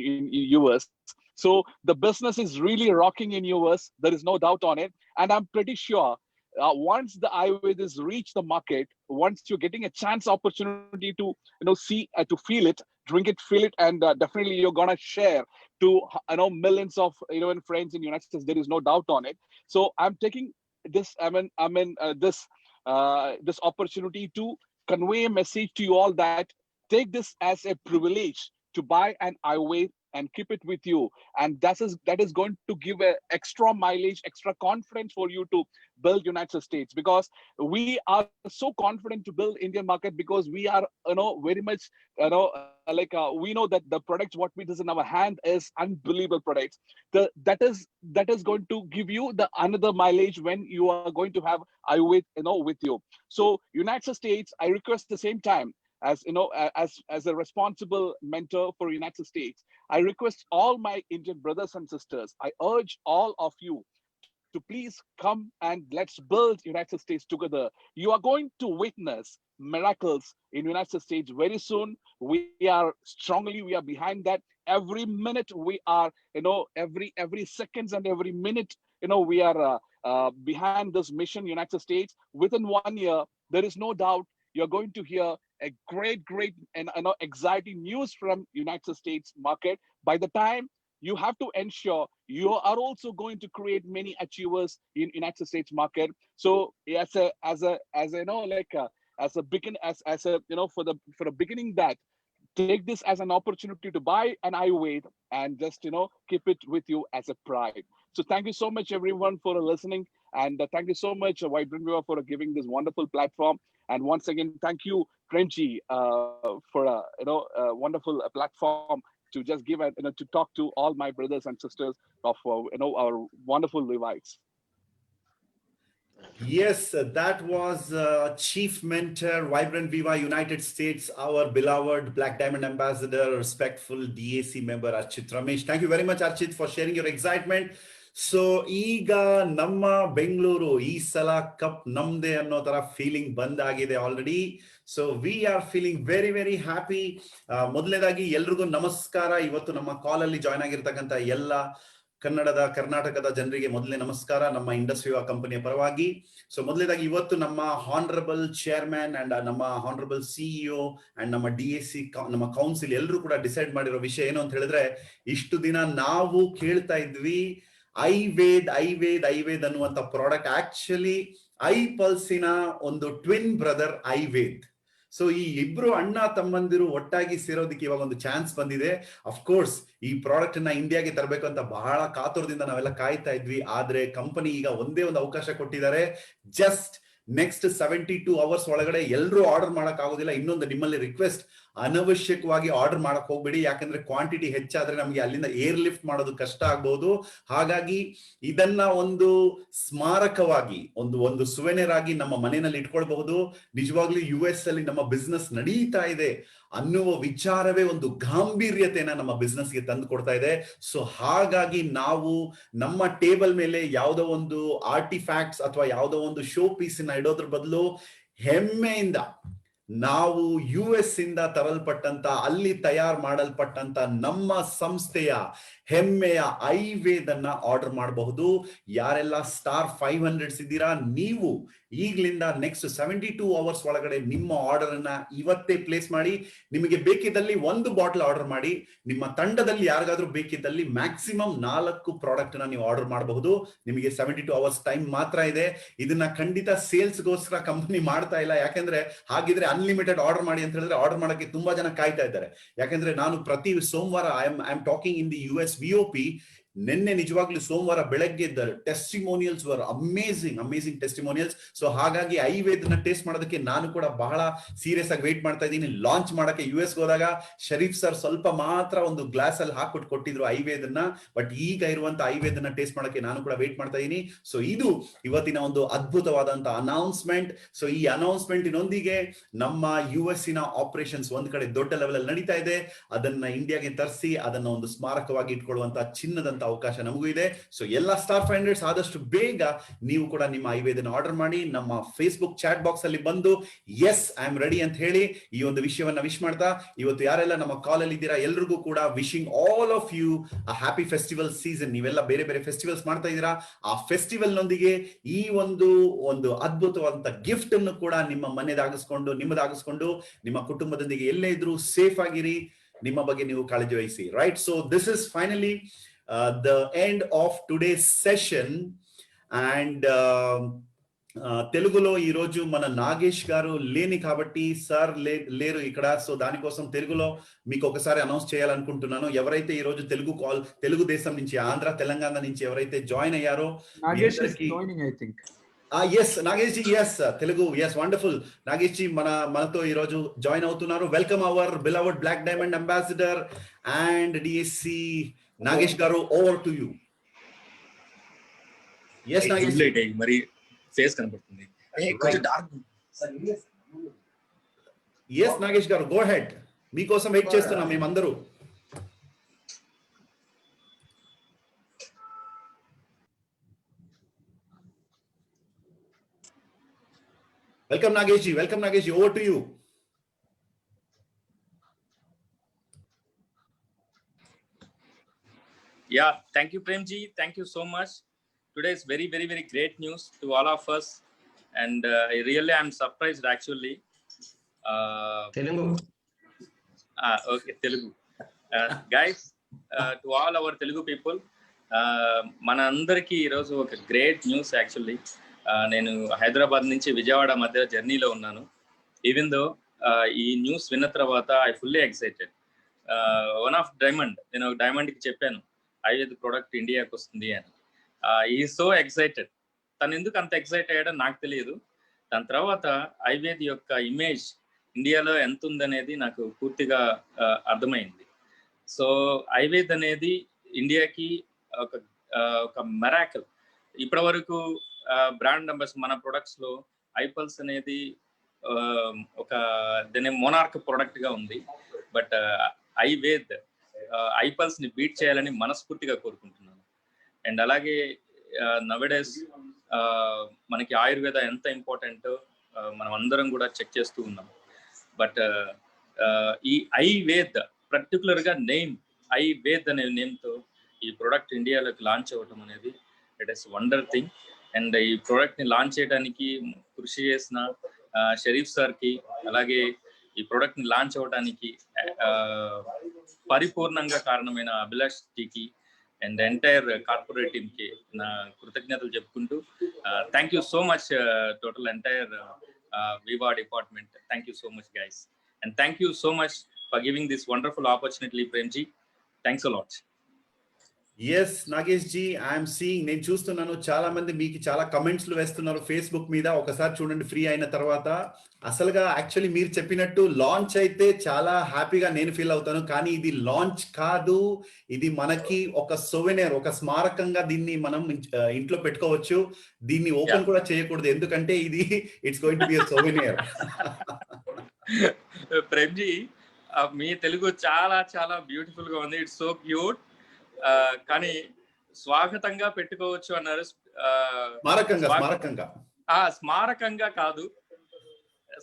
US. So the business is really rocking in US. There is no doubt on it, and I'm pretty sure once the iWay is reach the market, once you're getting a chance opportunity to see, to feel it, drink it, feel it, and definitely you're gonna share to millions of friends in United States. There is no doubt on it. So I'm taking this this opportunity to convey a message to you all that take this as a privilege to buy an iWay and keep it with you, and that is going to give a extra mileage, extra confidence for you to build United States, because we are so confident to build Indian market, because we are very much we know that the products what we does in our hand is unbelievable products. That is going to give you the another mileage when you are going to have iWay with you. So United States, I request the same time, as as a responsible mentor for United States, I request all my Indian brothers and sisters, I urge all of you to please come and let's build United States together. You are going to witness miracles in United States very soon. We are behind that. Every minute we are, every seconds and every minute, we are behind this mission, United States. Within 1 year, there is no doubt you're going to hear a great and exciting news from United States market. By the time, you have to ensure you are also going to create many achievers in United States market. So as a beginning, that take this as an opportunity to buy an iWay and just keep it with you as a pride. So thank you so much everyone for listening, and thank you so much Vibrant Viva for giving this wonderful platform. And once again, thank you Premji for a wonderful platform to just give to talk to all my brothers and sisters of our wonderful Levites. Yes, that was Chief Mentor, Vibrant Viva United States, our beloved Black Diamond Ambassador, respectful DAC member Archit Ramesh. Thank you very much, Archit, for sharing your excitement. So, Iga Namma Bengaluru, Isala Cup Namde anno tara feeling bandagide already. So, we are feeling very, very happy. Modledagi Yelrugu Namaskara, Ivattu Namma call alli join agirtakanta Yella ಕನ್ನಡದ ಕರ್ನಾಟಕದ ಜನರಿಗೆ ಮೊದಲೇ ನಮಸ್ಕಾರ ನಮ್ಮ Indus ವಿವಾ ಕಂಪನಿಯ ಪರವಾಗಿ. So ಮೊದಲೇದಾಗಿ ಇವತ್ತು ನಮ್ಮ ಹಾನರಬಲ್ ಚೇರ್ಮನ್ ಅಂಡ್ ನಮ್ಮ ಹಾನರಬಲ್ ಸಿಇಒ ಅಂಡ್ ನಮ್ಮ DAC ನಮ್ಮ ಕೌನ್ಸಿಲ್ ಎಲ್ಲರೂ ಕೂಡ ಡಿಸೈಡ್ ಮಾಡಿರೋ ವಿಷಯ ಏನು ಅಂತ ಹೇಳಿದ್ರೆ, ಇಷ್ಟು ದಿನ ನಾವು ಕೇಳ್ತಾ ಇದ್ವಿ ಐವೇದ್ ಅನ್ನುವಂತ ಪ್ರಾಡಕ್ಟ್. ಆಕ್ಚುಲಿ ಐಪಲ್ಸಿನ ಒಂದು ಟ್ವಿನ್ ಬ್ರದರ್ ಐವೇದ್. ಸೊ ಈ ಇಬ್ರು ಅಣ್ಣ ತಮ್ಮಂದಿರು ಒಟ್ಟಾಗಿ ಸೇರೋದಕ್ಕೆ ಇವಾಗ ಒಂದು ಚಾನ್ಸ್ ಬಂದಿದೆ. ಅಫ್ಕೋರ್ಸ್ ಈ ಪ್ರಾಡಕ್ಟ್ ನ ಇಂಡಿಯಾಗೆ ತರಬೇಕು ಅಂತ ಬಹಳ ಕಾತುರದಿಂದ ನಾವೆಲ್ಲ ಕಾಯ್ತಾ ಇದ್ವಿ. ಆದ್ರೆ ಕಂಪನಿ ಈಗ ಒಂದೇ ಒಂದು ಅವಕಾಶ ಕೊಟ್ಟಿದ್ದಾರೆ. ಜಸ್ಟ್ ನೆಕ್ಸ್ಟ್ 72 hours ಒಳಗಡೆ ಎಲ್ಲರೂ ಆರ್ಡರ್ ಮಾಡಕ್ ಆಗೋದಿಲ್ಲ. ಇನ್ನೊಂದು ನಿಮ್ಮಲ್ಲಿ ರಿಕ್ವೆಸ್ಟ್, ಅನವಶ್ಯಕವಾಗಿ ಆರ್ಡರ್ ಮಾಡಕ್ ಹೋಗ್ಬೇಡಿ, ಯಾಕಂದ್ರೆ ಕ್ವಾಂಟಿಟಿ ಹೆಚ್ಚಾದ್ರೆ ನಮ್ಗೆ ಅಲ್ಲಿಂದ ಏರ್ ಲಿಫ್ಟ್ ಮಾಡೋದು ಕಷ್ಟ ಆಗ್ಬಹುದು. ಹಾಗಾಗಿ ಇದನ್ನ ಒಂದು ಸ್ಮಾರಕವಾಗಿ ಒಂದು ಸುವೆನಿರ್ ಆಗಿ ನಮ್ಮ ಮನೆಯಲ್ಲಿ ಇಟ್ಕೊಳ್ಬಹುದು. ನಿಜವಾಗ್ಲೂ US ಅಲ್ಲಿ ನಮ್ಮ ಬಿಸ್ನೆಸ್ ನಡೀತಾ ಇದೆ ಅನ್ನುವ ವಿಚಾರವೇ ಒಂದು ಗಾಂಭೀರ್ಯತೆನ ನಮ್ಮ ಬಿಸ್ನೆಸ್ಗೆ ತಂದು ಕೊಡ್ತಾ ಇದೆ. ಸೊ ಹಾಗಾಗಿ ನಾವು ನಮ್ಮ ಟೇಬಲ್ ಮೇಲೆ ಯಾವುದೋ ಒಂದು ಆರ್ಟಿಫ್ಯಾಕ್ಟ್ಸ್ ಅಥವಾ ಯಾವುದೋ ಒಂದು ಶೋ ಪೀಸ್ ನ ಇಡೋದ್ರ ಬದಲು ಹೆಮ್ಮೆಯಿಂದ ನಾವು US ಇಂದ ತರಲ್ಪಟ್ಟಂತ, ಅಲ್ಲಿ ತಯಾರು ಮಾಡಲ್ಪಟ್ಟಂತ ನಮ್ಮ ಸಂಸ್ಥೆಯ ಹೆಮ್ಮೆಯ ಐವೇದನ್ನ ಆರ್ಡರ್ ಮಾಡಬಹುದು. ಯಾರೆಲ್ಲ ಸ್ಟಾರ್ 500s ಇದ್ದೀರಾ, ನೀವು ಈಗಲಿಂದ ನೆಕ್ಸ್ಟ್ 72 hours ಒಳಗಡೆ ನಿಮ್ಮ ಆರ್ಡರ್ ಅನ್ನ ಇವತ್ತೇ ಪ್ಲೇಸ್ ಮಾಡಿ. ನಿಮಗೆ ಬೇಕಿದ್ದಲ್ಲಿ 1 ಬಾಟಲ್ ಆರ್ಡರ್ ಮಾಡಿ. ನಿಮ್ಮ ತಂಡದಲ್ಲಿ ಯಾರಿಗಾದ್ರೂ ಬೇಕಿದ್ದಲ್ಲಿ ಮ್ಯಾಕ್ಸಿಮಮ್ 4 ಪ್ರಾಡಕ್ಟ್ ನ ನೀವು ಆರ್ಡರ್ ಮಾಡಬಹುದು. ನಿಮಗೆ 72 hours ಟೈಮ್ ಮಾತ್ರ ಇದೆ. ಇದನ್ನ ಖಂಡಿತ ಸೇಲ್ಸ್ಗೋಸ್ಕರ ಕಂಪನಿ ಮಾಡ್ತಾ ಇಲ್ಲ, ಯಾಕಂದ್ರೆ ಹಾಗಿದ್ರೆ ಅನ್ಲಿಮಿಟೆಡ್ ಆರ್ಡರ್ ಮಾಡಿ ಅಂತ ಹೇಳಿದ್ರೆ ಆರ್ಡರ್ ಮಾಡಕ್ಕೆ ತುಂಬಾ ಜನ ಕಾಯ್ತಾ ಇದ್ದಾರೆ. ಯಾಕಂದ್ರೆ ನಾನು ಪ್ರತಿ ಸೋಮವಾರ I am talking in the US VOP. ನಿನ್ನೆ ನಿಜವಾಗ್ಲೂ ಸೋಮವಾರ ಬೆಳಗ್ಗೆ testimonials var amazing testimonials. So ಹಾಗಾಗಿ ಐವೇದ್ ನ ಟೇಸ್ಟ್ ಮಾಡೋದಕ್ಕೆ ನಾನು ಕೂಡ ಬಹಳ ಸೀರಿಯಸ್ ಆಗಿ ವೇಟ್ ಮಾಡ್ತಾ ಇದ್ದೀನಿ. ಲಾಂಚ್ ಮಾಡಕ್ಕೆ US ಹೋದಾಗ ಶರೀಫ್ ಸರ್ ಸ್ವಲ್ಪ ಮಾತ್ರ ಒಂದು ಗ್ಲಾಸ್ ಅಲ್ಲಿ ಹಾಕ್ಬಿಟ್ಟು ಕೊಟ್ಟಿದ್ರು ಐವೇದ್ ನ, ಬಟ್ ಈಗ ಇರುವಂತ ಐವೇದ್ ನ ಟೇಸ್ಟ್ ಮಾಡಕ್ಕೆ ನಾನು ಕೂಡ ವೇಟ್ ಮಾಡ್ತಾ ಇದ್ದೀನಿ. ಸೊ ಇದು ಇವತ್ತಿನ ಒಂದು ಅದ್ಭುತವಾದಂತ ಅನೌನ್ಸ್ಮೆಂಟ್. ಸೊ ಈ ಅನೌನ್ಸ್ಮೆಂಟ್ ನೊಂದಿಗೆ ನಮ್ಮ US ನ ಆಪರೇಷನ್ಸ್ ಒಂದ್ ಕಡೆ ದೊಡ್ಡ ಲೆವೆಲ್ ಅಲ್ಲಿ ನಡೀತಾ ಇದೆ, ಅದನ್ನ ಇಂಡಿಯಾಗೆ ತರಿಸಿ ಅದನ್ನ ಒಂದು ಸ್ಮಾರಕವಾಗಿ ಇಟ್ಕೊಳ್ಳುವಂತ ಚಿನ್ನದಂತ ಅವಕಾಶ ನಮಗೂ ಇದೆ. ಸೊ ಎಲ್ಲಾ ಸ್ಟಾರ್ ಫೈಂಡರ್ಸ್ ಆದಷ್ಟು ಬೇಗ ನೀವು ಕೂಡ ನಿಮ್ಮ ಐವೇದನ ಆರ್ಡರ್ ಮಾಡಿ ನಮ್ಮ ಫೇಸ್ಬುಕ್ ಚಾಟ್ ಬಾಕ್ಸ್ ಅಲ್ಲಿ ಬಂದು ಎಸ್ ಐ ಆಮ್ ರೆಡಿ ಅಂತ ಹೇಳಿ ಈ ಒಂದು ವಿಷಯವನ್ನ ವಿಶ್ ಮಾಡ್ತಾ, ಇವತ್ತು ಯಾರೆಲ್ಲ ನಮ್ಮ ಕಾಲ್ ಅಲ್ಲಿ ಇದ್ದೀರಾ ಎಲ್ರಿಗೂ ಕೂಡ wishing all of you a happy festival season. ನೀವೆಲ್ಲ ಬೇರೆ ಬೇರೆ ಫೆಸ್ಟಿವಲ್ಸ್ ಮಾಡ್ತಾ ಇದ್ದೀರಾ. ಆ ಫೆಸ್ಟಿವಲ್ ನೊಂದಿಗೆ ಈ ಒಂದು ಅದ್ಭುತವಾದಂತ ಗಿಫ್ಟ್ ಅನ್ನು ಕೂಡ ನಿಮ್ಮ ಮನೆದಾಗಿಸ್ಕೊಂಡು ನಿಮ್ಮದಾಗಿಸ್ಕೊಂಡು ನಿಮ್ಮ ಕುಟುಂಬದೊಂದಿಗೆ ಎಲ್ಲೇ ಇದ್ರು ಸೇಫ್ ಆಗಿರಿ, ನಿಮ್ಮ ಬಗ್ಗೆ ನೀವು ಕಾಳಜಿ ವಹಿಸಿ. Right, so this is finally the end of today's session. And తెలుగులో ఈ రోజు మన నాగేష్ గారు లేని కాబట్టి సార్ లేరు ఇక్కడ. సో దానికోసం తెలుగులో మీకు ఒకసారి అనౌన్స్ చేయాలనుకుంటున్నాను. ఎవరైతే ఈ రోజు తెలుగు దేశం నుంచి ఆంధ్ర తెలంగాణ నుంచి ఎవరైతే జాయిన్ అయ్యారో, Nagesh is joining, I think. yes Nagesh ji, yes Telugu, yes, wonderful. Nagesh ji మనతో ఈ రోజు జాయిన్ అవుతున్నారు. Welcome our beloved Black Diamond ambassador and DSC Nagesh garu, over to you. Yes Nagesh, మరి ఫేస్ కనబడుతుంది కొంచెం dark. yes Nagesh garu, go ahead. మీకోసం wait చేస్తున్నాం మేమందరూ. Welcome Nagesh ji, over to you. Yeah, thank you Premji, thank you so much. Today is very great news to all of us, and I really am surprised actually. Telugu. Okay, Telugu. Guys, to all our Telugu people, మన అందరికి ఈరోజు ఒక great news. Actually నేను హైదరాబాద్ నుంచి విజయవాడ మధ్య జర్నీలో ఉన్నాను. Even though ఈ న్యూస్ విన్న తర్వాత I fully excited. One of నేను డైమండ్కి చెప్పాను ఐవేద్ ప్రోడక్ట్ ఇండియాకి వస్తుంది అని. ఈ సో ఎక్సైటెడ్. తను ఎందుకు అంత ఎక్సైట్ అయ్యాడో నాకు తెలియదు. దాని తర్వాత ఐవేద్ యొక్క ఇమేజ్ ఇండియాలో ఎంత ఉందనేది నాకు పూర్తిగా అర్థమైంది. సో ఐవేద్ అనేది ఇండియాకి ఒక మెరాకిల్. ఇప్పటి వరకు బ్రాండ్ నంబర్స్ మన ప్రొడక్ట్స్ లో ఐపల్స్ అనేది ఒక దీని మోనార్క్ ప్రొడక్ట్ గా ఉంది. బట్ ఐవేద్ ఐపల్స్ ని బీట్ చేయాలని మనస్ఫూర్తిగా కోరుకుంటున్నాను. అండ్ అలాగే నవడేస్ మనకి ఆయుర్వేద ఎంత ఇంపార్టెంట్ మనం అందరం కూడా చెక్ చేస్తూ ఉన్నాం. బట్ ఈ ఐవేద్ పర్టికులర్ గా నేమ్ ఐవేద్ అనే నేమ్ తో ఈ ప్రోడక్ట్ ఇండియాలోకి లాంచ్ అవ్వటం అనేది it is wonder thing. And ఈ ప్రోడక్ట్ ని లాంచ్ చేయడానికి కృషి చేసిన షరీఫ్ సార్ కి, అలాగే ఈ ప్రోడక్ట్ ని లాంచ్ అవ్వడానికి పరిపూర్ణంగా కారణమైన అభిలాష్ టీకి అండ్ ఎంటైర్ కార్పొరేట్ టీమ్ కి నా కృతజ్ఞతలు చెప్పుకుంటూ thank you so much total entire Viva department. Thank you so much guys, and thank you so much for giving this wonderful opportunity Premji. Thanks a lot. Yes Nagesh ji, I'm seeing, నేను చూస్తున్నాను చాలా మంది మీకు చాలా కమెంట్స్ వేస్తున్నారు ఫేస్బుక్ మీద. ఒకసారి చూడండి ఫ్రీ అయిన తర్వాత. అసలుగా యాక్చువల్లీ మీరు చెప్పినట్టు లాంచ్ అయితే చాలా హ్యాపీగా నేను ఫీల్ అవుతాను, కానీ ఇది లాంచ్ కాదు, ఇది మనకి ఒక సోవెనియర్, ఒక స్మారకంగా దీన్ని మనం ఇంట్లో పెట్టుకోవచ్చు. దీన్ని ఓపెన్ కూడా చేయకూడదు, ఎందుకంటే ఇది it's going to be a souvenir. Premji, మీ తెలుగు చాలా చాలా బ్యూటిఫుల్ గా ఉంది. It's so cute. కానీ స్వాగతంగా పెట్టుకోవచ్చు అన్నారు. స్మారకంగా కాదు.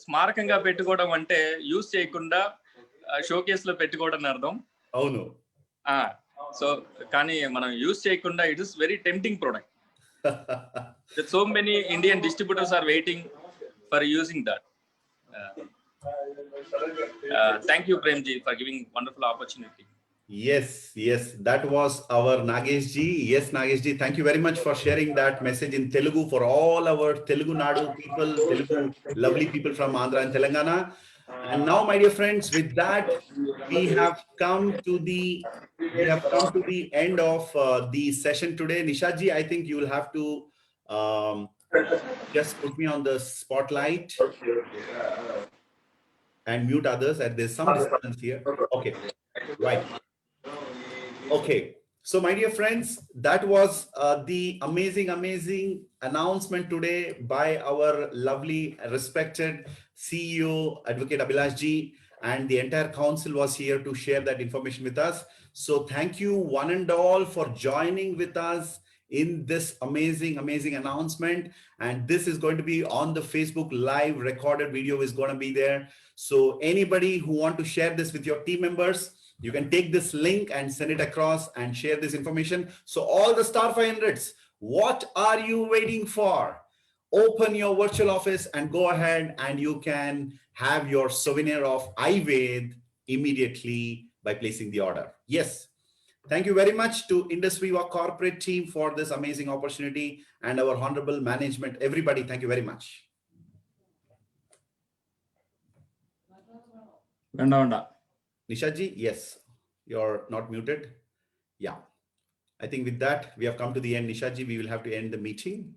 స్మారకంగా పెట్టుకోవడం అంటే యూజ్ చేయకుండా షోకేస్ లో పెట్టుకోవడం అని అర్థం. అవును. సో కానీ మనం యూజ్ చేయకుండా it is very tempting product. So many Indian distributors are waiting for using that. Thank you Premji for giving wonderful opportunity. Yes, that was our Nagesh ji. Yes Nagesh ji, thank you very much for sharing that message in Telugu for all our Telugu Nadu people, Telugu lovely people from Andhra and Telangana. And now, my dear friends, with that, we have come to the end of the session today. Nishadji, I think you will have to just put me on the spotlight and mute others. And there's some disturbance here. Okay, right. Okay. So, my dear friends, that was the amazing announcement today by our lovely, respected CEO, Advocate Abhilash Ji, and the entire council was here to share that information with us. So, thank you one and all for joining with us in this amazing announcement. And this is going to be on the Facebook Live. Recorded video is going to be there. So, anybody who want to share this with your team members, you can take this link and send it across and share this information. So all the Star 500s, what are you waiting for? Open your virtual office and go ahead and you can have your souvenir of iVed immediately by placing the order. Yes. Thank you very much to Indus Viva corporate team for this amazing opportunity and our honorable management. Everybody, thank you very much. Nishadji, yes, you're not muted. Yeah, I think with that, we have come to the end. Nishadji, we will have to end the meeting.